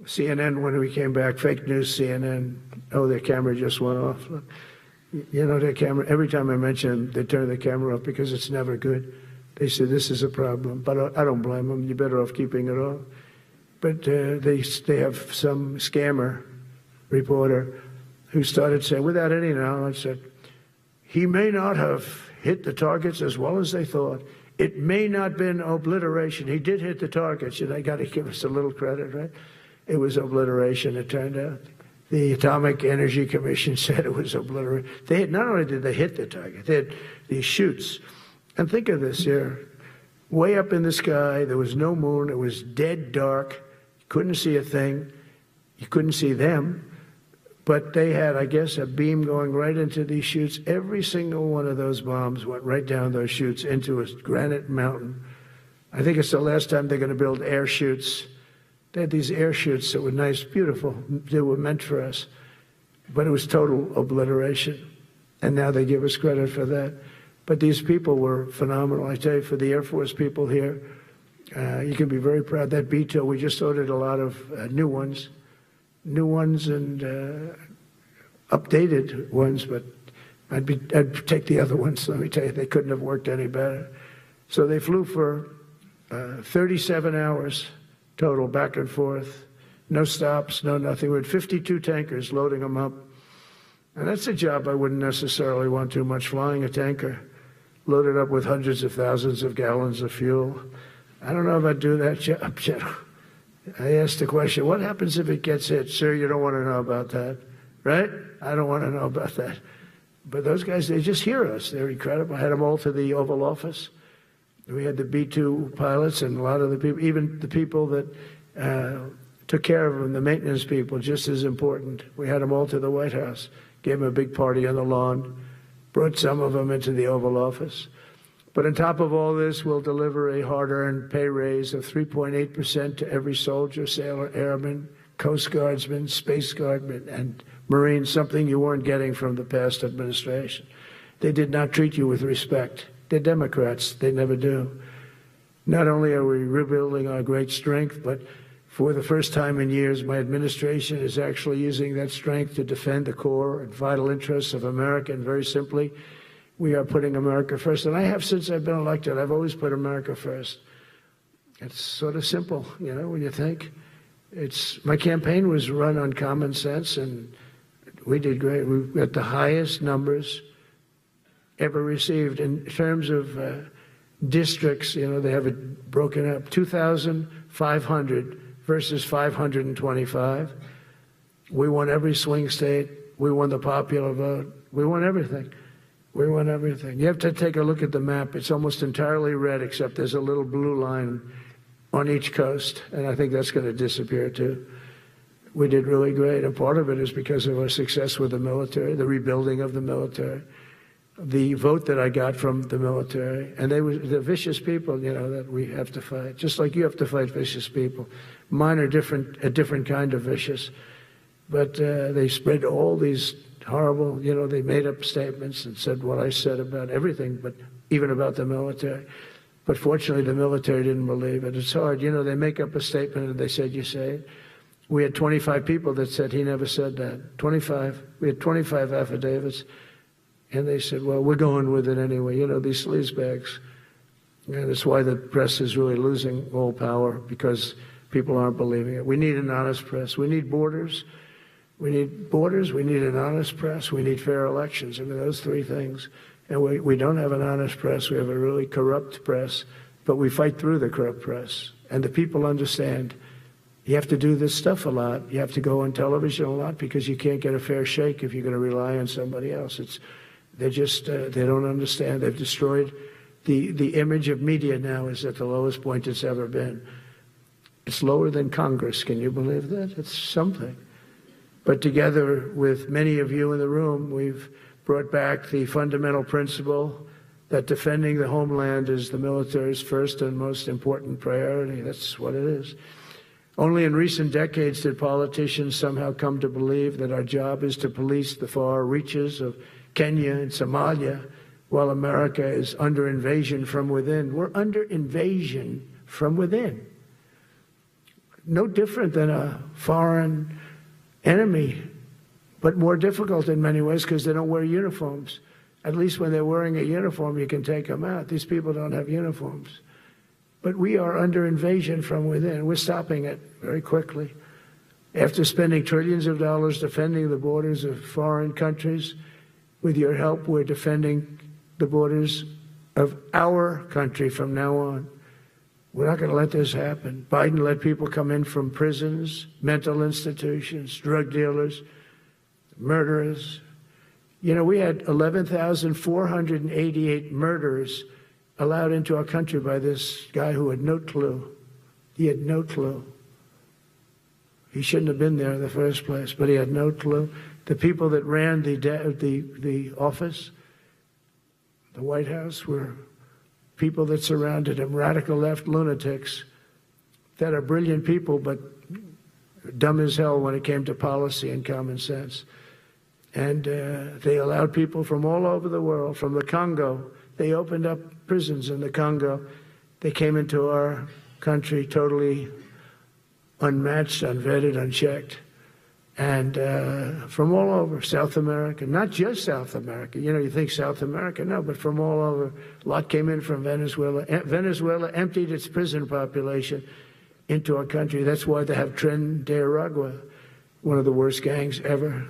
CNN, when we came back, fake news CNN, oh, their camera just went off. Look, you know, their camera, every time I mention them, they turn the camera off because it's never good. They say, this is a problem. But I don't blame them. You're better off keeping it off. But they have some scammer reporter who started saying, without any knowledge, that he may not have hit the targets as well as they thought. It may not have been obliteration. He did hit the targets, and they got to give us a little credit, right? It was obliteration, it turned out. The Atomic Energy Commission said it was obliteration. Not only did they hit the target, they had these chutes. And think of this here. Way up in the sky, there was no moon. It was dead dark. You couldn't see a thing. You couldn't see them. But they had, I guess, a beam going right into these chutes. Every single one of those bombs went right down those chutes into a granite mountain. I think it's the last time they're going to build air chutes. They had these air chutes that were nice, beautiful. They were meant for us. But it was total obliteration. And now they give us credit for that. But these people were phenomenal. I tell you, for the Air Force people here, you can be very proud. That B-2, we just ordered a lot of new ones and updated ones, but I'd take the other ones. Let me tell you, they couldn't have worked any better. So they flew for 37 hours total, back and forth, no stops, no nothing. We had 52 tankers loading them up. And that's a job I wouldn't necessarily want too much, flying a tanker loaded up with hundreds of thousands of gallons of fuel. I don't know if I'd do that job, General. I asked the question, what happens if it gets hit? Sir, you don't want to know about that, right? I don't want to know about that. But those guys, they just hear us. They're incredible. I had them all to the Oval Office. We had the B-2 pilots and a lot of the people, even the people that took care of them, the maintenance people, just as important. We had them all to the White House, gave them a big party on the lawn, brought some of them into the Oval Office. But on top of all this, we'll deliver a hard-earned pay raise of 3.8% to every soldier, sailor, airman, Coast Guardsman, Space Guardman, and Marine, something you weren't getting from the past administration. They did not treat you with respect. They're Democrats. They never do. Not only are we rebuilding our great strength, but for the first time in years, my administration is actually using that strength to defend the core and vital interests of America. And very simply, we are putting America first. And I have since I've been elected. I've always put America first. It's sort of simple, you know, when you think. My campaign was run on common sense, and we did great. We got the highest numbers ever received in terms of districts. You know, they have it broken up, 2,500 versus 525. We won every swing state. We won the popular vote. We won everything. We won everything. You have to take a look at the map. It's almost entirely red, except there's a little blue line on each coast, and I think that's going to disappear too. We did really great, and part of it is because of our success with the military, the rebuilding of the military, the vote that I got from the military, and they're vicious people, you know, that we have to fight, just like you have to fight vicious people. Mine are a different kind of vicious, but they spread all these horrible, you know, they made up statements and said what I said about everything, but even about the military. But fortunately, the military didn't believe it. It's hard. You know, they make up a statement and they said, you say it. We had 25 people that said he never said that. 25. We had 25 affidavits. And they said, well, we're going with it anyway. You know, these sleazebags. And it's why the press is really losing all power, because people aren't believing it. We need an honest press. We need borders. We need borders. We need an honest press. We need fair elections. I mean, those three things. And we don't have an honest press. We have a really corrupt press. But we fight through the corrupt press. And the people understand you have to do this stuff a lot. You have to go on television a lot, because you can't get a fair shake if you're going to rely on somebody else. They don't understand. They've destroyed the image of media now is at the lowest point it's ever been. It's lower than Congress. Can you believe that? It's something. But together with many of you in the room, we've brought back the fundamental principle that defending the homeland is the military's first and most important priority. That's what it is. Only in recent decades did politicians somehow come to believe that our job is to police the far reaches of Kenya and Somalia, while America is under invasion from within. We're under invasion from within. No different than a foreign enemy, but more difficult in many ways because they don't wear uniforms. At least when they're wearing a uniform, you can take them out. These people don't have uniforms. But we are under invasion from within. We're stopping it very quickly. After spending trillions of dollars defending the borders of foreign countries, with your help, we're defending the borders of our country from now on. We're not going to let this happen. Biden let people come in from prisons, mental institutions, drug dealers, murderers. You know, we had 11,488 murderers allowed into our country by this guy who had no clue. He had no clue. He shouldn't have been there in the first place, but he had no clue. The people that ran the office, the White House, were people that surrounded him, radical left lunatics that are brilliant people, but dumb as hell when it came to policy and common sense. And they allowed people from all over the world, from the Congo. They opened up prisons in the Congo. They came into our country totally unmatched, unvetted, unchecked. And from all over, South America, not just South America. You know, you think South America, no, but from all over. A lot came in from Venezuela. Venezuela emptied its prison population into our country. That's why they have Tren de Aragua, one of the worst gangs ever.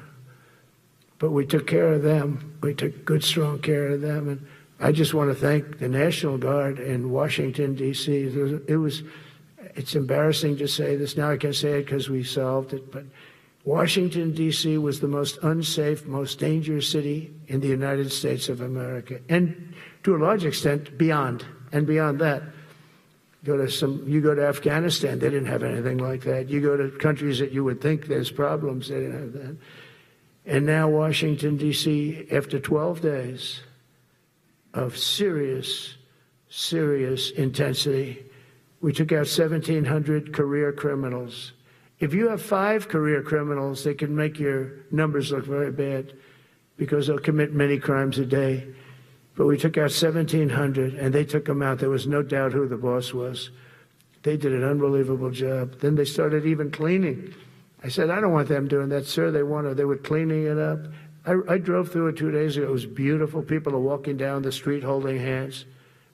But we took care of them. We took good, strong care of them. And I just want to thank the National Guard in Washington, D.C. it's embarrassing to say this. Now I can say it because we solved it, but Washington, D.C. was the most unsafe, most dangerous city in the United States of America, and to a large extent beyond. And beyond that, you go to Afghanistan, they didn't have anything like that. You go to countries that you would think there's problems, they didn't have that. And now Washington, D.C., after 12 days of serious intensity, we took out 1,700 career criminals. If you have 5 career criminals, they can make your numbers look very bad because they'll commit many crimes a day. But we took out 1,700, and they took them out. There was no doubt who the boss was. They did an unbelievable job. Then they started even cleaning. I said, I don't want them doing that, sir. They were cleaning it up. I drove through it 2 days ago. It was beautiful. People are walking down the street holding hands,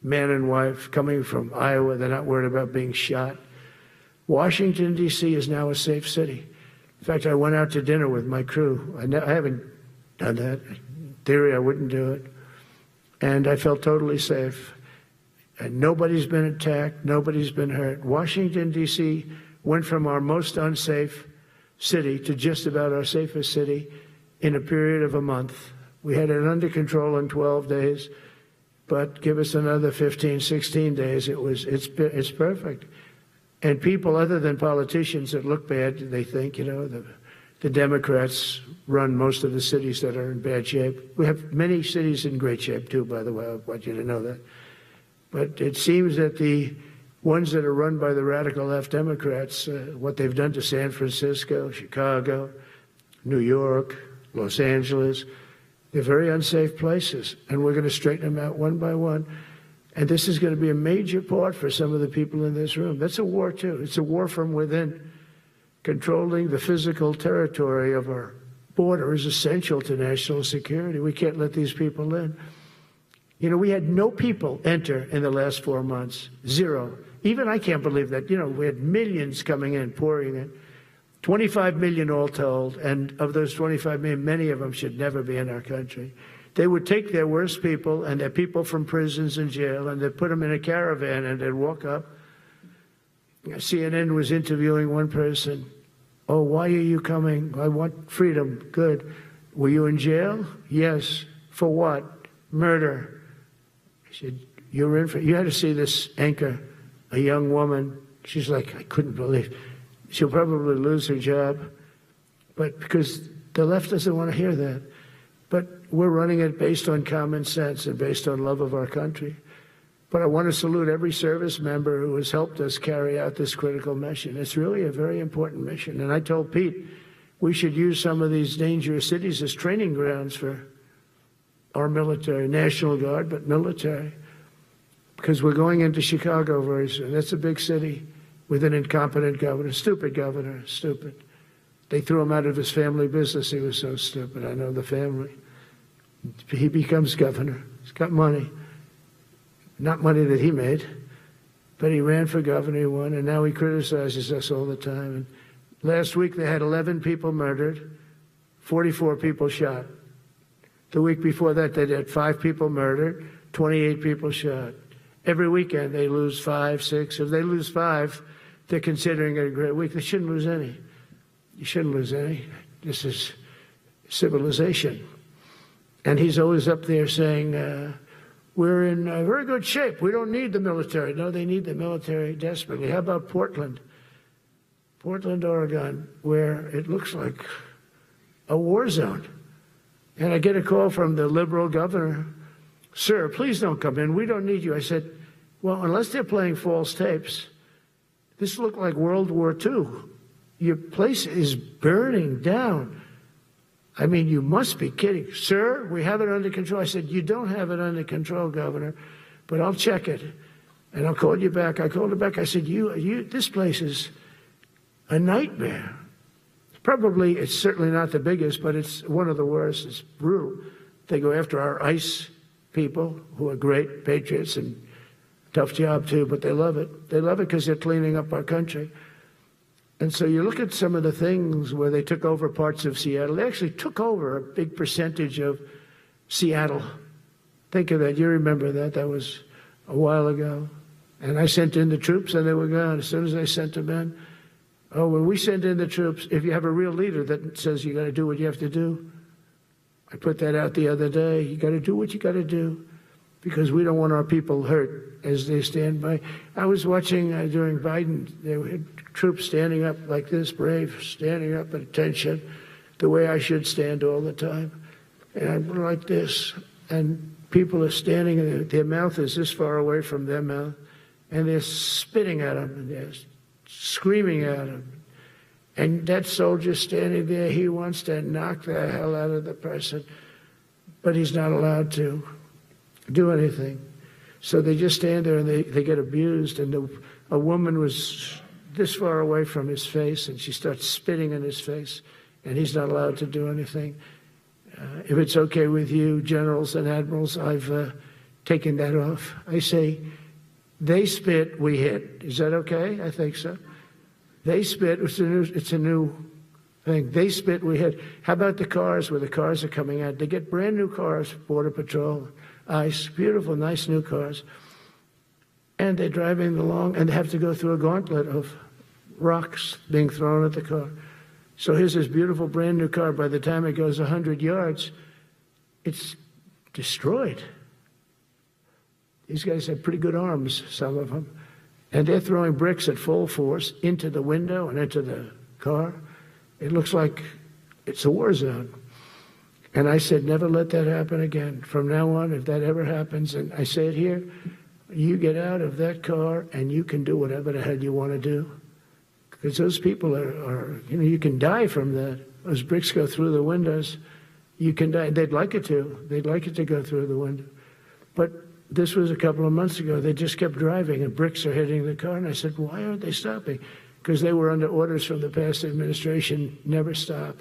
man and wife, coming from Iowa. They're not worried about being shot. Washington, D.C. is now a safe city. In fact, I went out to dinner with my crew. I haven't done that. In theory, I wouldn't do it. And I felt totally safe. And nobody's been attacked. Nobody's been hurt. Washington, D.C. went from our most unsafe city to just about our safest city in a period of a month. We had it under control in 12 days, but give us another 15, 16 days. It's perfect. And people other than politicians that look bad, they think, the Democrats run most of the cities that are in bad shape. We have many cities in great shape, too, by the way. I want you to know that. But it seems that the ones that are run by the radical left Democrats, what they've done to San Francisco, Chicago, New York, Los Angeles, they're very unsafe places. And we're going to straighten them out one by one. And this is going to be a major part for some of the people in this room. That's a war, too. It's a war from within. Controlling the physical territory of our border is essential to national security. We can't let these people in. We had no people enter in the last 4 months. 0. Even I can't believe that. We had millions coming in, pouring in. 25 million all told. And of those 25 million, many of them should never be in our country. They would take their worst people and their people from prisons and jail, and they'd put them in a caravan and they'd walk up. CNN was interviewing one person. Oh, why are you coming? I want freedom. Good. Were you in jail? Yes. For what? Murder. I said, you're in for, you had to see this anchor, a young woman. She's like, I couldn't believe. She'll probably lose her job. But because the left doesn't want to hear that. But we're running it based on common sense and based on love of our country. But I want to salute every service member who has helped us carry out this critical mission. It's really a very important mission. And I told Pete, we should use some of these dangerous cities as training grounds for our military, National Guard, but military. Because we're going into Chicago very soon. That's a big city with an incompetent governor, stupid governor, stupid. They threw him out of his family business. He was so stupid. I know the family. He becomes governor. He's got money. Not money that he made, but he ran for governor, he won, and now he criticizes us all the time. And last week they had 11 people murdered, 44 people shot. The week before that they had 5 people murdered, 28 people shot. Every weekend they lose 5, 6. If they lose 5, they're considering it a great week. They shouldn't lose any. You shouldn't lose any. This is civilization. And he's always up there saying, we're in very good shape. We don't need the military. No, they need the military desperately. How about Portland? Portland, Oregon, where it looks like a war zone. And I get a call from the liberal governor. Sir, please don't come in. We don't need you. I said, well, unless they're playing false tapes, this looked like World War II. Your place is burning down. I mean, you must be kidding. Sir, we have it under control. I said, you don't have it under control, Governor, but I'll check it, and I'll call you back. I called her back. I said, this place is a nightmare. It's certainly not the biggest, but it's one of the worst. It's brutal. They go after our ICE people, who are great patriots and tough job, too, but they love it. They love it because they're cleaning up our country. And so you look at some of the things where they took over parts of Seattle. They actually took over a big percentage of Seattle. Think of that. You remember that. That was a while ago. And I sent in the troops, and they were gone. As soon as I sent them in, when we send in the troops, if you have a real leader that says you got to do what you have to do, I put that out the other day. You got to do what you got to do, because we don't want our people hurt as they stand by. I was watching during Biden, there were troops standing up like this, brave, standing up at attention, the way I should stand all the time. And I'm like this, and people are standing, and their mouth is this far away from their mouth, and they're spitting at them, and they're screaming at them. And that soldier standing there, he wants to knock the hell out of the person, but he's not allowed to do anything. So they just stand there and they get abused. And a woman was this far away from his face, and she starts spitting in his face, and he's not allowed to do anything. If it's okay with you, generals and admirals, I've taken that off. I say, they spit, we hit. Is that okay? I think so. They spit, it's a new thing. They spit, we hit. How about the cars, where the cars are coming out? They get brand new cars, Border Patrol, ICE, beautiful, nice new cars. And they're driving along, and they have to go through a gauntlet of rocks being thrown at the car. So here's this beautiful brand new car. By the time it goes 100 yards, it's destroyed. These guys have pretty good arms, some of them. And they're throwing bricks at full force into the window and into the car. It looks like it's a war zone. And I said, never let that happen again. From now on, if that ever happens, and I say it here, you get out of that car and you can do whatever the hell you want to do. Because those people are, you can die from that. Those bricks go through the windows. You can die. They'd like it to. They'd like it to go through the window. But this was a couple of months ago. They just kept driving, and bricks are hitting the car. And I said, why aren't they stopping? Because they were under orders from the past administration, never stop.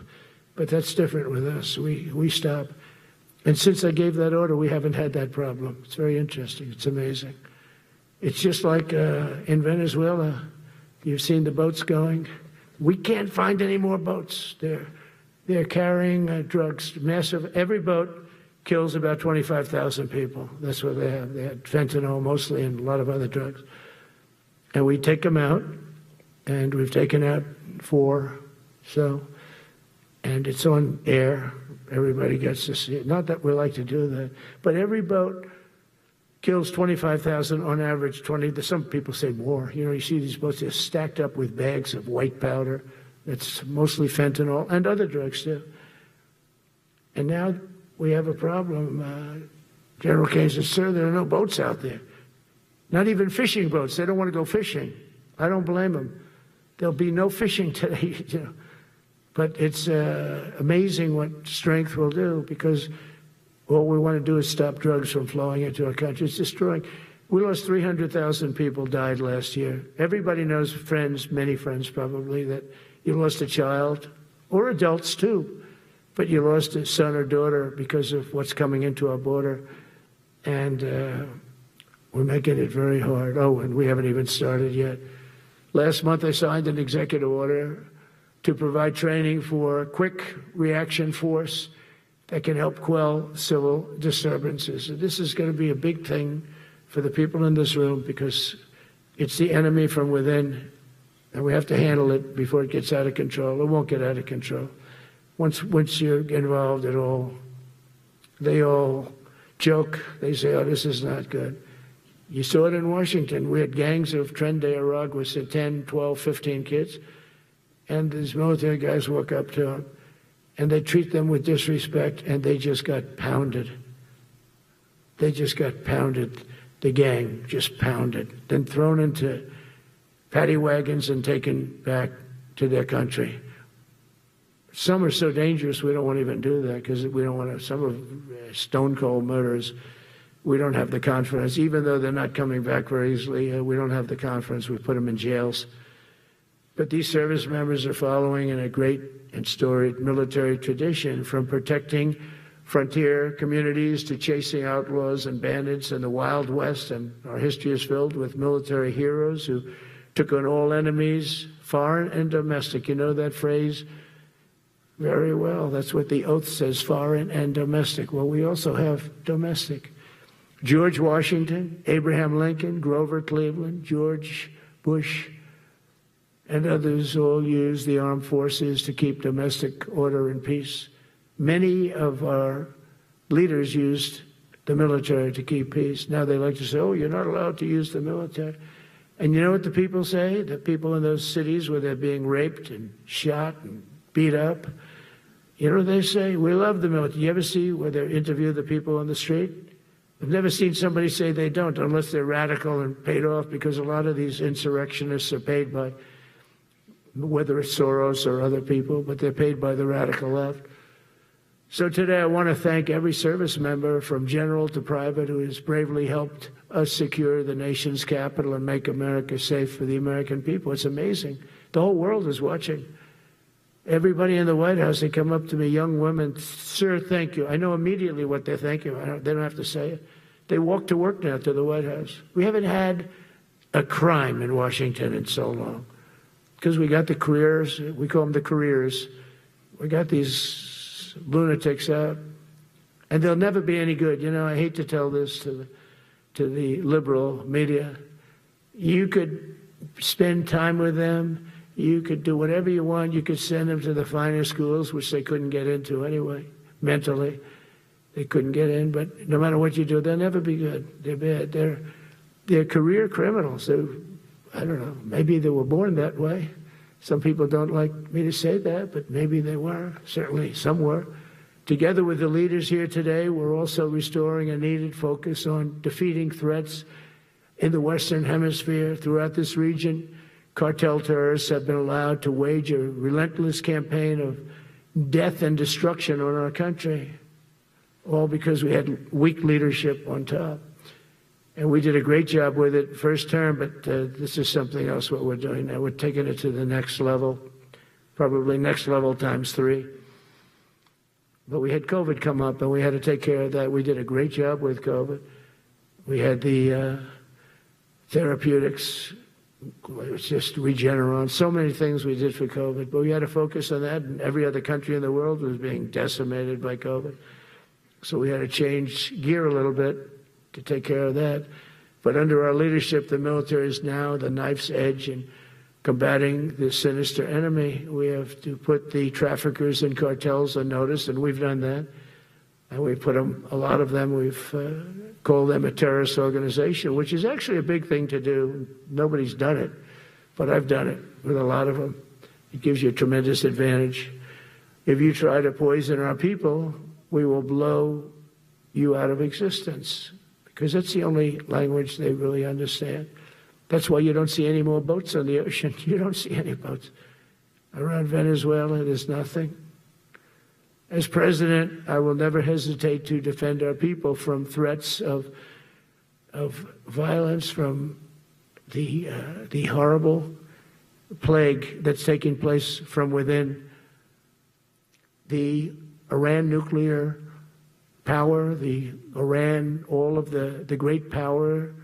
But that's different with us. We stop. And since I gave that order, we haven't had that problem. It's very interesting. It's amazing. It's just like in Venezuela. You've seen the boats going. We can't find any more boats. They're carrying drugs, massive. Every boat kills about 25,000 people. That's what they have. They had fentanyl mostly and a lot of other drugs. And we take them out, and we've taken out 4. And it's on air. Everybody gets to see it. Not that we like to do that, but every boat kills 25,000 on average. 20. Some people say more. You see these boats, they're stacked up with bags of white powder. That's mostly fentanyl and other drugs too. And now we have a problem. General Caine says, sir, there are no boats out there. Not even fishing boats. They don't want to go fishing. I don't blame them. There'll be no fishing today. But it's amazing what strength will do, because all we want to do is stop drugs from flowing into our country. It's destroying. We lost 300,000 people died last year. Everybody knows friends, many friends probably, that you lost a child, or adults too, but you lost a son or daughter because of what's coming into our border. And we're making it very hard. Oh, and we haven't even started yet. Last month I signed an executive order to provide training for a quick reaction force that can help quell civil disturbances. And this is going to be a big thing for the people in this room, because it's the enemy from within, and we have to handle it before it gets out of control. It won't get out of control. Once you're involved at all, they all joke. They say, oh, this is not good. You saw it in Washington. We had gangs of Tren de Aragua with 10, 12, 15 kids, and these military guys walk up to them, and they treat them with disrespect, and they just got pounded. They just got pounded. The gang just pounded, then thrown into paddy wagons and taken back to their country. Some are so dangerous we don't want to even do that, because we don't want to. Some are stone cold murderers. We don't have the confidence, even though they're not coming back very easily. We don't have the confidence. We put them in jails. But these service members are following in a great and storied military tradition, from protecting frontier communities to chasing outlaws and bandits in the Wild West. And our history is filled with military heroes who took on all enemies, foreign and domestic. You know that phrase very well. That's what the oath says, foreign and domestic. Well, we also have domestic. George Washington, Abraham Lincoln, Grover Cleveland, George Bush, and others all used the armed forces to keep domestic order and peace. Many of our leaders used the military to keep peace. Now they like to say, oh, you're not allowed to use the military. And you know what the people say? The people in those cities where they're being raped and shot and beat up, you know what they say? We love the military. You ever see where they interview the people on the street? I've never seen somebody say they don't, unless they're radical and paid off, because a lot of these insurrectionists are paid by, whether it's Soros or other people, but they're paid by the radical left. So today I want to thank every service member from general to private who has bravely helped us secure the nation's capital and make America safe for the American people. It's amazing. The whole world is watching. Everybody in the White House, they come up to me, young women, sir, thank you. I know immediately what they thank you. They don't have to say it. They walk to work now to the White House. We haven't had a crime in Washington in so long because we got the careers. We call them the careers. We got these lunatics out, and they'll never be any good. You know, I hate to tell this to the liberal media. You could spend time with them. You could do whatever you want. You could send them to the finer schools, which they couldn't get into anyway. Mentally, they couldn't get in. But no matter what you do, they'll never be good. They're bad. They're career criminals. I don't know. Maybe they were born that way. Some people don't like me to say that, but maybe they were. Certainly some were. Together with the leaders here today, we're also restoring a needed focus on defeating threats in the Western Hemisphere. Throughout this region, cartel terrorists have been allowed to wage a relentless campaign of death and destruction on our country, all because we had weak leadership on top. And we did a great job with it first term, but this is something else what we're doing now. We're taking it to the next level, probably next level times 3. But we had COVID come up, and we had to take care of that. We did a great job with COVID. We had the therapeutics, it was just Regeneron, so many things we did for COVID. But we had to focus on that, and every other country in the world was being decimated by COVID. So we had to change gear a little bit to take care of that. But under our leadership, the military is now the knife's edge in combating this sinister enemy. We have to put the traffickers and cartels on notice, and we've done that. And we put them, a lot of them, we've called them a terrorist organization, which is actually a big thing to do. Nobody's done it, but I've done it with a lot of them. It gives you a tremendous advantage. If you try to poison our people, we will blow you out of existence, because that's the only language they really understand. That's why you don't see any more boats on the ocean. You don't see any boats. Around Venezuela, there's nothing. As president, I will never hesitate to defend our people from threats of violence, from the horrible plague that's taking place from within. The Iran nuclear power, the Iran, all of the great power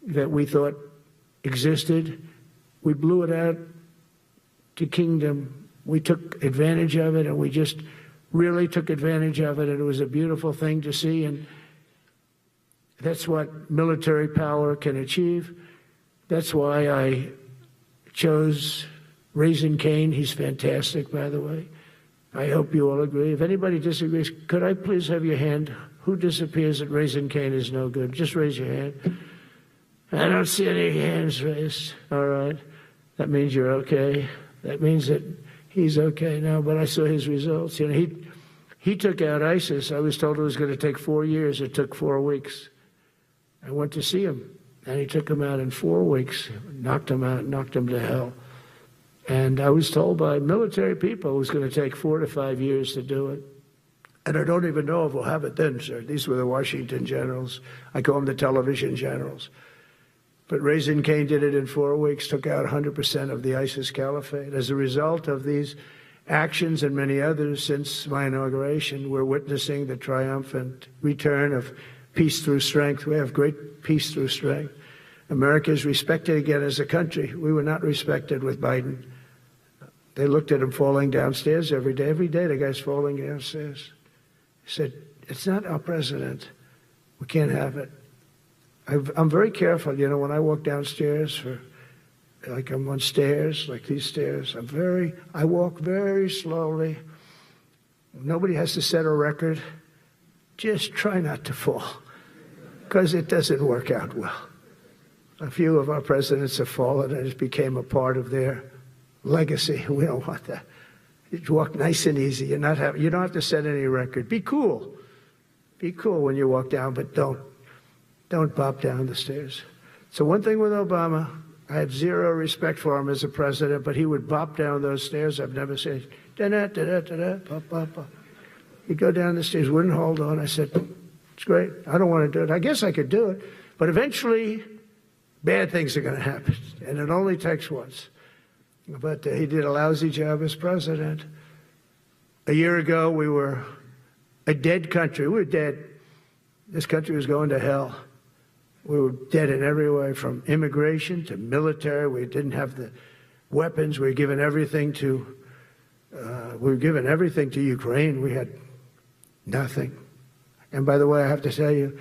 that we thought existed, we blew it out to kingdom. We took advantage of it, and we just really took advantage of it, and it was a beautiful thing to see, and that's what military power can achieve. That's why I chose Raising Caine. He's fantastic, by the way. I hope you all agree. If anybody disagrees, could I please have your hand? Who disappears at Raising Caine is no good? Just raise your hand. I don't see any hands raised. All right. That means you're okay. That means that he's okay now, but I saw his results. You know, he took out ISIS. I was told it was going to take 4 years. It took 4 weeks. I went to see him, and he took him out in 4 weeks, knocked him out, knocked him to hell. And I was told by military people it was going to take 4 to 5 years to do it. And I don't even know if we'll have it then, sir. These were the Washington generals. I call them the television generals. But Raising Caine did it in 4 weeks, took out 100% of the ISIS caliphate. As a result of these actions and many others since my inauguration, we're witnessing the triumphant return of peace through strength. We have great peace through strength. America is respected again as a country. We were not respected with Biden. They looked at him falling downstairs every day. Every day the guy's falling downstairs. He said, it's not our president. We can't have it. I'm very careful, you know, when I walk downstairs like I'm on stairs, like these stairs, I walk very slowly. Nobody has to set a record. Just try not to fall, because it doesn't work out well. A few of our presidents have fallen, and it became a part of their legacy. We don't want that. You walk nice and easy. You don't have to set any record. Be cool. Be cool when you walk down, but don't bop down the stairs. So one thing with Obama, I had zero respect for him as a president, but he would bop down those stairs. I've never said, da-da, da-da, da-da, bop, bop, bop. He'd go down the stairs, wouldn't hold on. I said, it's great. I don't want to do it. I guess I could do it. But eventually, bad things are going to happen, and it only takes once. But he did a lousy job as president. A year ago, we were a dead country. We were dead. This country was going to hell. We were dead in every way, from immigration to military. We didn't have the weapons. We were given everything to Ukraine. We had nothing. And by the way, I have to tell you,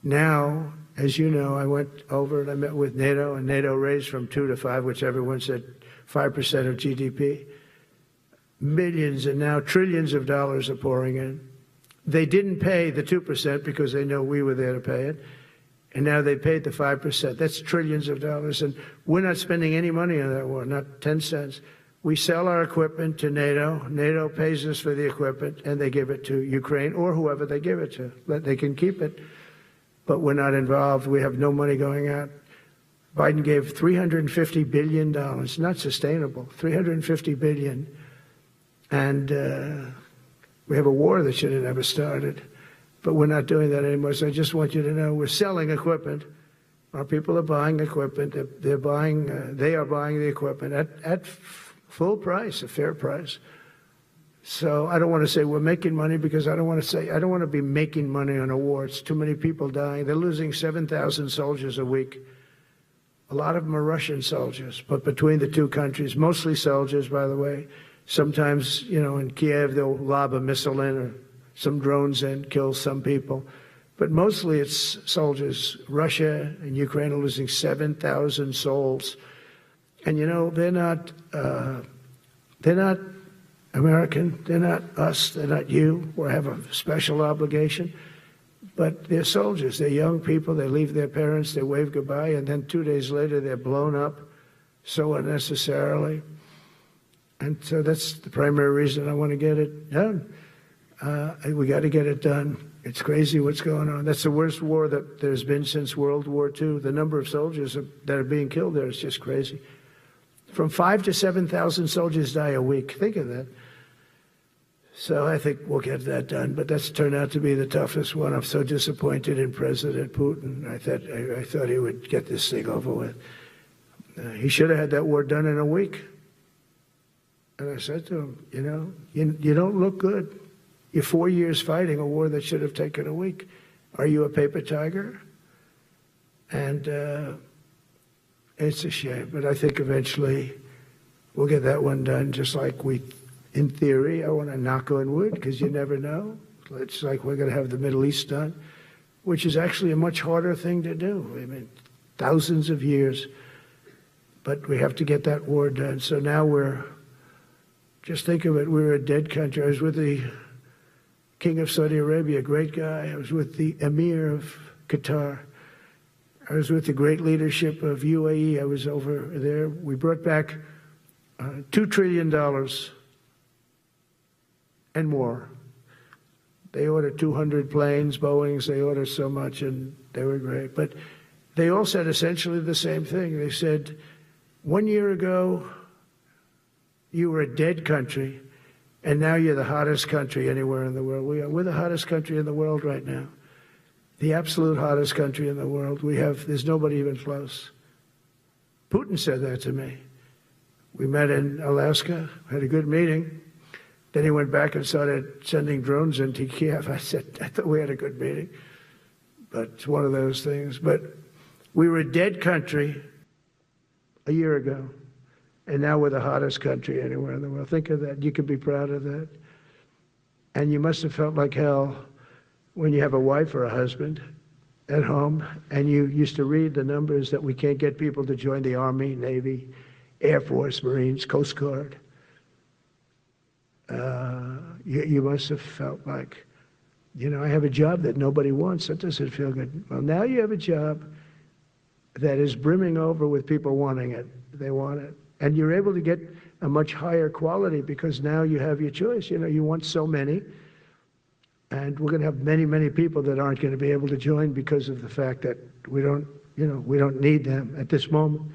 now, as you know, I went over and I met with NATO, and NATO raised from 2 to 5, which everyone said 5% of GDP. Millions and now trillions of dollars are pouring in. They didn't pay the 2% because they know we were there to pay it. And now they paid the 5%. That's trillions of dollars. And we're not spending any money on that war, not 10 cents. We sell our equipment to NATO. NATO pays us for the equipment, and they give it to Ukraine or whoever they give it to. They can keep it, but we're not involved. We have no money going out. Biden gave $350 billion. Not sustainable, $350 billion. And we have a war that should have never started. But we're not doing that anymore. So I just want you to know we're selling equipment. Our people are buying equipment. They are buying the equipment at full price, a fair price. So I don't want to say we're making money, because I don't want to be making money on a war. It's too many people dying. They're losing 7,000 soldiers a week. A lot of them are Russian soldiers, but between the two countries, mostly soldiers, by the way. Sometimes, you know, in Kiev, they'll lob a missile in, or some drones in, kill some people. But mostly it's soldiers. Russia and Ukraine are losing 7,000 souls. And, you know, they're not American. They're not us. They're not you. We have a special obligation. But they're soldiers. They're young people. They leave their parents. They wave goodbye. And then 2 days later, they're blown up so unnecessarily. And so that's the primary reason I want to get it done. We got to get it done. It's crazy what's going on. That's the worst war that there's been since World War II. The number of soldiers that are being killed there is just crazy. From 5,000 to 7,000 soldiers die a week. Think of that. So I think we'll get that done. But that's turned out to be the toughest one. I'm so disappointed in President Putin. I thought he would get this thing over with. He should have had that war done in a week. And I said to him, you know, you don't look good. You're 4 years fighting a war that should have taken a week. Are you a paper tiger? And it's a shame, but I think eventually we'll get that one done, just like in theory, I want to knock on wood, because you never know. It's like we're going to have the Middle East done, which is actually a much harder thing to do. I mean, thousands of years, but we have to get that war done. So now just think of it, we're a dead country. I was with the King of Saudi Arabia, a great guy. I was with the Emir of Qatar. I was with the great leadership of UAE. I was over there. We brought back $2 trillion and more. They ordered 200 planes, Boeings. They ordered so much, and they were great. But they all said essentially the same thing. They said, 1 year ago, you were a dead country, and now you're the hottest country anywhere in the world. We're the hottest country in the world right now. The absolute hottest country in the world. There's nobody even close. Putin said that to me. We met in Alaska, had a good meeting. Then he went back and started sending drones into Kiev. I thought we had a good meeting. But it's one of those things. But we were a dead country a year ago. And now we're the hottest country anywhere in the world. Think of that. You can be proud of that. And you must have felt like hell when you have a wife or a husband at home, and you used to read the numbers that we can't get people to join the Army, Navy, Air Force, Marines, Coast Guard. You must have felt like, I have a job that nobody wants. That doesn't feel good. Well, now you have a job that is brimming over with people wanting it. They want it. And you're able to get a much higher quality because now you have your choice. You want so many. And we're going to have many, many people that aren't going to be able to join because of the fact that we don't need them at this moment.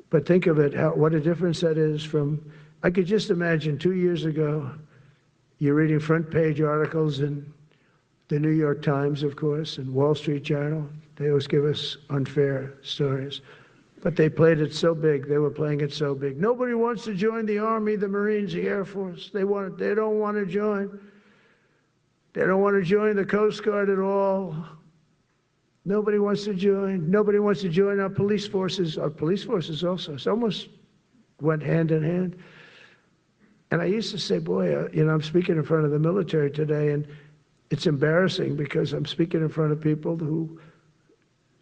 But think of it, what a difference that is from, I could just imagine 2 years ago, you're reading front page articles in the New York Times, of course, and Wall Street Journal. They always give us unfair stories. But they played it so big. They were playing it so big. Nobody wants to join the Army, the Marines, the Air Force. They don't want to join. They don't want to join the Coast Guard at all. Nobody wants to join. Nobody wants to join our police forces. Our police forces also. It's almost went hand in hand. And I used to say, boy, I'm speaking in front of the military today, and it's embarrassing because I'm speaking in front of people who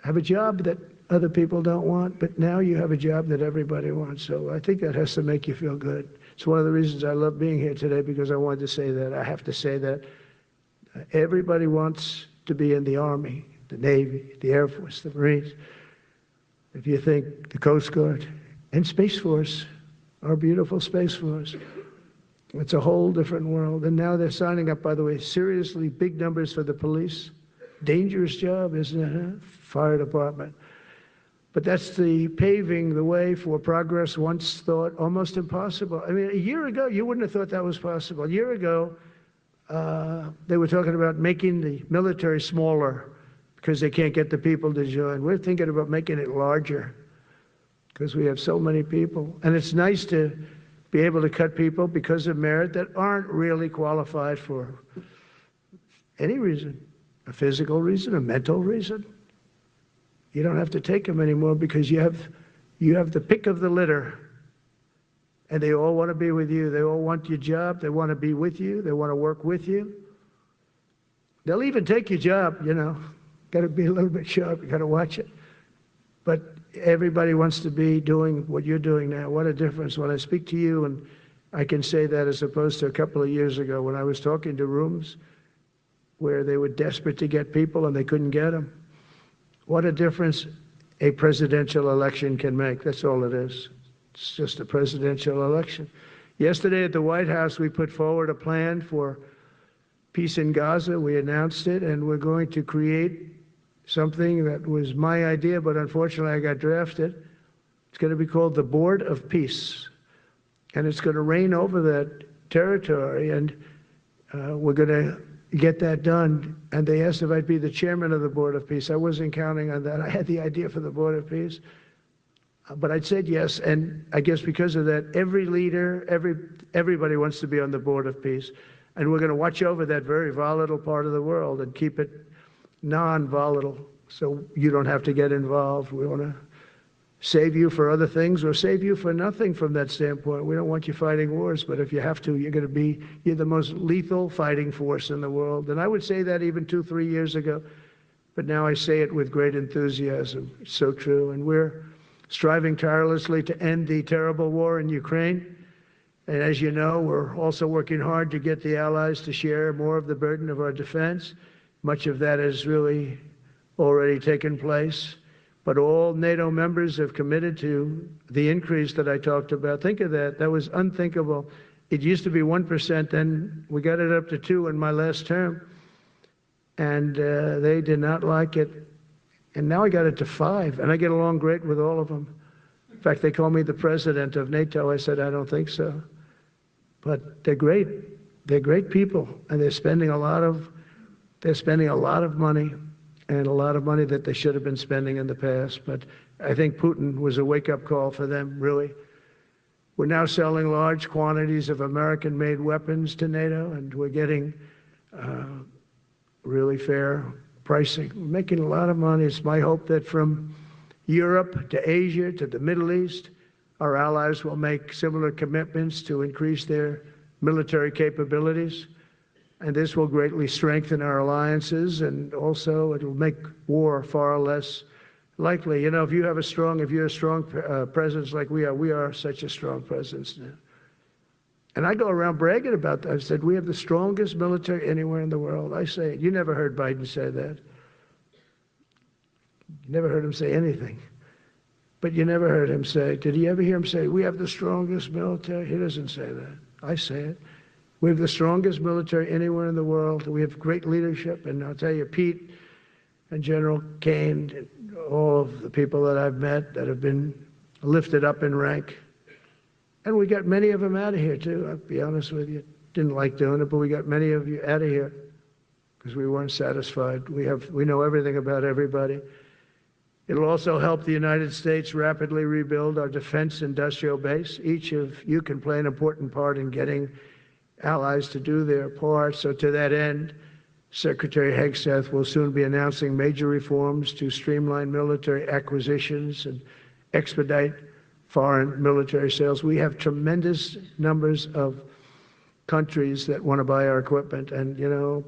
have a job that other people don't want, but now you have a job that everybody wants. So I think that has to make you feel good. It's one of the reasons I love being here today, because I wanted to say that. I have to say that everybody wants to be in the Army, the Navy, the Air Force, the Marines. If you think the Coast Guard and Space Force, our beautiful Space Force, it's a whole different world. And now they're signing up, by the way, seriously big numbers for the police. Dangerous job, isn't it? Huh? Fire department. But that's the paving the way for progress once thought almost impossible. I mean, a year ago, you wouldn't have thought that was possible. A year ago, they were talking about making the military smaller because they can't get the people to join. We're thinking about making it larger because we have so many people. And it's nice to be able to cut people because of merit that aren't really qualified for any reason, a physical reason, a mental reason. You don't have to take them anymore because you have the pick of the litter, and they all want to be with you. They all want your job. They want to be with you. They want to work with you. They'll even take your job, Got to be a little bit sharp. You got to watch it. But everybody wants to be doing what you're doing now. What a difference when I speak to you, and I can say that as opposed to a couple of years ago when I was talking to rooms where they were desperate to get people and they couldn't get them. What a difference a presidential election can make. That's all it is. It's just a presidential election. Yesterday at the White House, we put forward a plan for peace in Gaza. We announced it, and we're going to create something that was my idea, but unfortunately I got drafted. It's going to be called the Board of Peace, and it's going to reign over that territory, and we're going to get that done. And they asked if I'd be the chairman of the Board of Peace. I wasn't counting on that. I had the idea for the Board of Peace, but I said yes, and I guess because of that, every leader, everybody wants to be on the Board of Peace, and we're going to watch over that very volatile part of the world and keep it non-volatile, so you don't have to get involved. We want to save you for other things or save you for nothing from that standpoint. We don't want you fighting wars, but if you have to, you're the most lethal fighting force in the world. And I would say that even 2-3 years ago, but now I say it with great enthusiasm. It's so true. And we're striving tirelessly to end the terrible war in Ukraine. And as you know, we're also working hard to get the allies to share more of the burden of our defense. Much of that has really already taken place. But all NATO members have committed to the increase that I talked about. Think of that. That was unthinkable. It used to be 1%, then we got it up to 2% in my last term. And they did not like it. And now I got it to 5%, and I get along great with all of them. In fact, they call me the president of NATO. I said, I don't think so. But they're great. They're great people, and they're spending a lot of money, and a lot of money that they should have been spending in the past. But I think Putin was a wake-up call for them, really. We're now selling large quantities of American-made weapons to NATO, and we're getting really fair pricing. We're making a lot of money. It's my hope that from Europe to Asia to the Middle East, our allies will make similar commitments to increase their military capabilities. And this will greatly strengthen our alliances, and also it'll make war far less likely. You know, if you're a strong presence like we are such a strong presence now. And I go around bragging about that. I said, we have the strongest military anywhere in the world. I say it. You never heard Biden say that. You never heard him say anything. But you never heard him say, did you ever hear him say, we have the strongest military? He doesn't say that. I say it. We have the strongest military anywhere in the world. We have great leadership. And I'll tell you, Pete and General Caine, all of the people that I've met that have been lifted up in rank. And we got many of them out of here, too. I'll be honest with you. Didn't like doing it, but we got many of you out of here because we weren't satisfied. We know everything about everybody. It'll also help the United States rapidly rebuild our defense industrial base. Each of you can play an important part in getting allies to do their part. So to that end, Secretary Hegseth will soon be announcing major reforms to streamline military acquisitions and expedite foreign military sales. We have tremendous numbers of countries that want to buy our equipment, and, you know,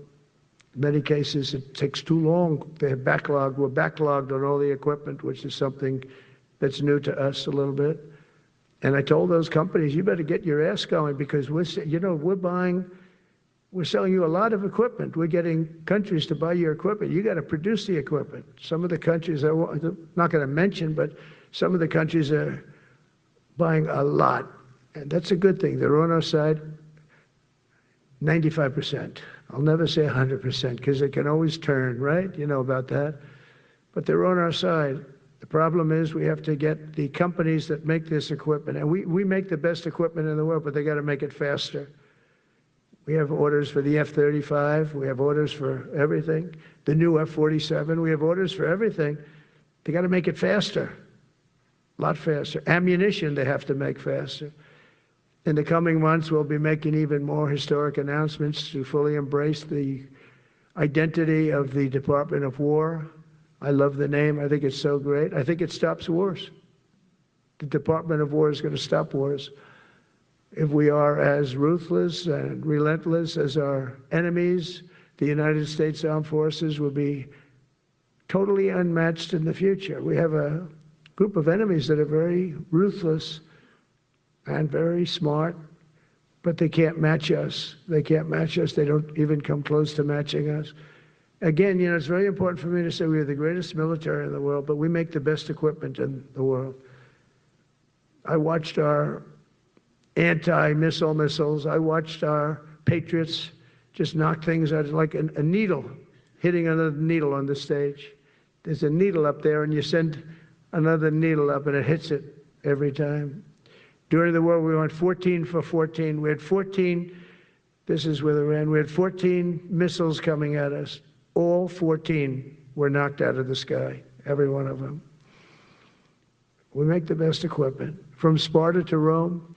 in many cases it takes too long. They're backlogged. We're backlogged on all the equipment, which is something that's new to us a little bit. And I told those companies, you better get your ass going, because we're selling you a lot of equipment. We're getting countries to buy your equipment. You got to produce the equipment. Some of the countries, I'm not going to mention, but some of the countries are buying a lot. And that's a good thing. They're on our side 95%. I'll never say 100% because it can always turn, right? You know about that. But they're on our side. The problem is we have to get the companies that make this equipment, and we make the best equipment in the world, but they got to make it faster. We have orders for the F-35. We have orders for everything. The new F-47. We have orders for everything. They got to make it faster, a lot faster. Ammunition they have to make faster. In the coming months, we'll be making even more historic announcements to fully embrace the identity of the Department of War. I love the name. I think it's so great. I think it stops wars. The Department of War is going to stop wars. If we are as ruthless and relentless as our enemies, the United States Armed Forces will be totally unmatched in the future. We have a group of enemies that are very ruthless and very smart, but they can't match us. They can't match us. They don't even come close to matching us. Again, you know, it's very important for me to say we are the greatest military in the world, but we make the best equipment in the world. I watched our anti-missile missiles. I watched our Patriots just knock things out like a needle, hitting another needle on the stage. There's a needle up there, and you send another needle up, and it hits it every time. During the war, we went 14 for 14. We had 14, this is with Iran, we had 14 missiles coming at us. All 14 were knocked out of the sky, every one of them. We make the best equipment. From Sparta to Rome,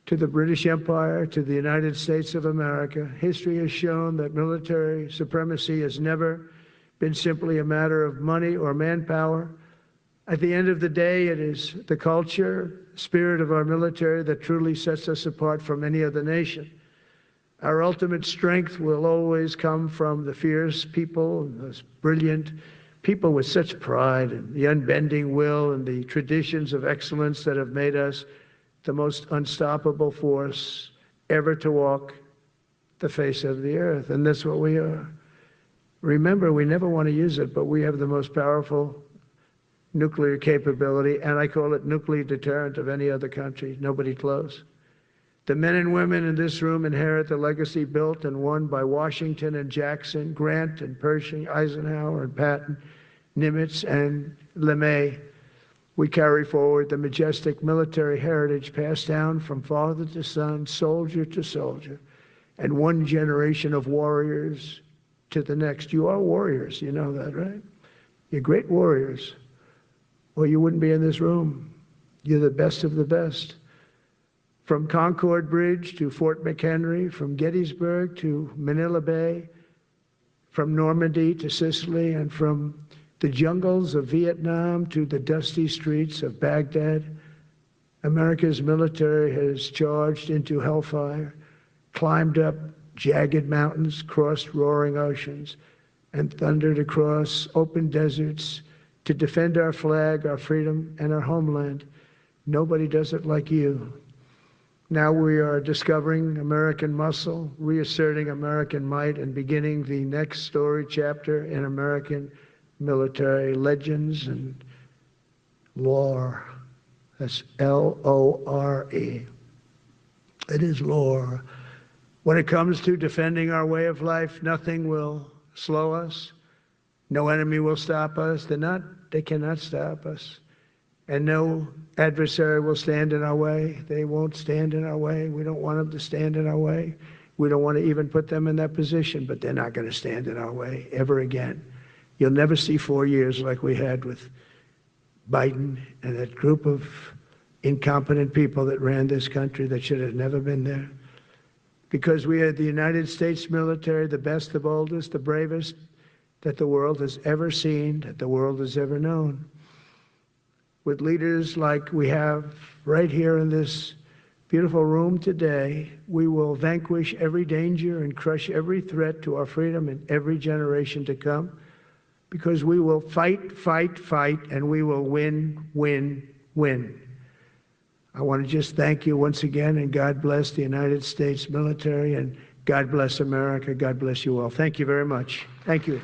to the British Empire, to the United States of America, history has shown that military supremacy has never been simply a matter of money or manpower. At the end of the day, it is the culture, spirit of our military that truly sets us apart from any other nation. Our ultimate strength will always come from the fierce people, those brilliant people with such pride and the unbending will and the traditions of excellence that have made us the most unstoppable force ever to walk the face of the earth. And that's what we are. Remember, we never want to use it, but we have the most powerful nuclear capability, and I call it nuclear deterrent of any other country. Nobody close. The men and women in this room inherit the legacy built and won by Washington and Jackson, Grant and Pershing, Eisenhower and Patton, Nimitz and LeMay. We carry forward the majestic military heritage passed down from father to son, soldier to soldier, and one generation of warriors to the next. You are warriors, you know that, right? You're great warriors, or you wouldn't be in this room. You're the best of the best. From Concord Bridge to Fort McHenry, from Gettysburg to Manila Bay, from Normandy to Sicily, and from the jungles of Vietnam to the dusty streets of Baghdad, America's military has charged into hellfire, climbed up jagged mountains, crossed roaring oceans, and thundered across open deserts to defend our flag, our freedom, and our homeland. Nobody does it like you. Now we are discovering American muscle, reasserting American might, and beginning the next story chapter in American military legends and lore. That's L-O-R-E. It is lore. When it comes to defending our way of life, nothing will slow us. No enemy will stop us. They cannot stop us. And no adversary will stand in our way. They won't stand in our way. We don't want them to stand in our way. We don't want to even put them in that position, but they're not going to stand in our way ever again. You'll never see 4 years like we had with Biden and that group of incompetent people that ran this country that should have never been there. Because we had the United States military, the best, the boldest, the bravest that the world has ever seen, that the world has ever known. With leaders like we have right here in this beautiful room today, we will vanquish every danger and crush every threat to our freedom in every generation to come, because we will fight, fight, fight, and we will win, win, win. I want to just thank you once again, and God bless the United States military, and God bless America. God bless you all. Thank you very much. Thank you.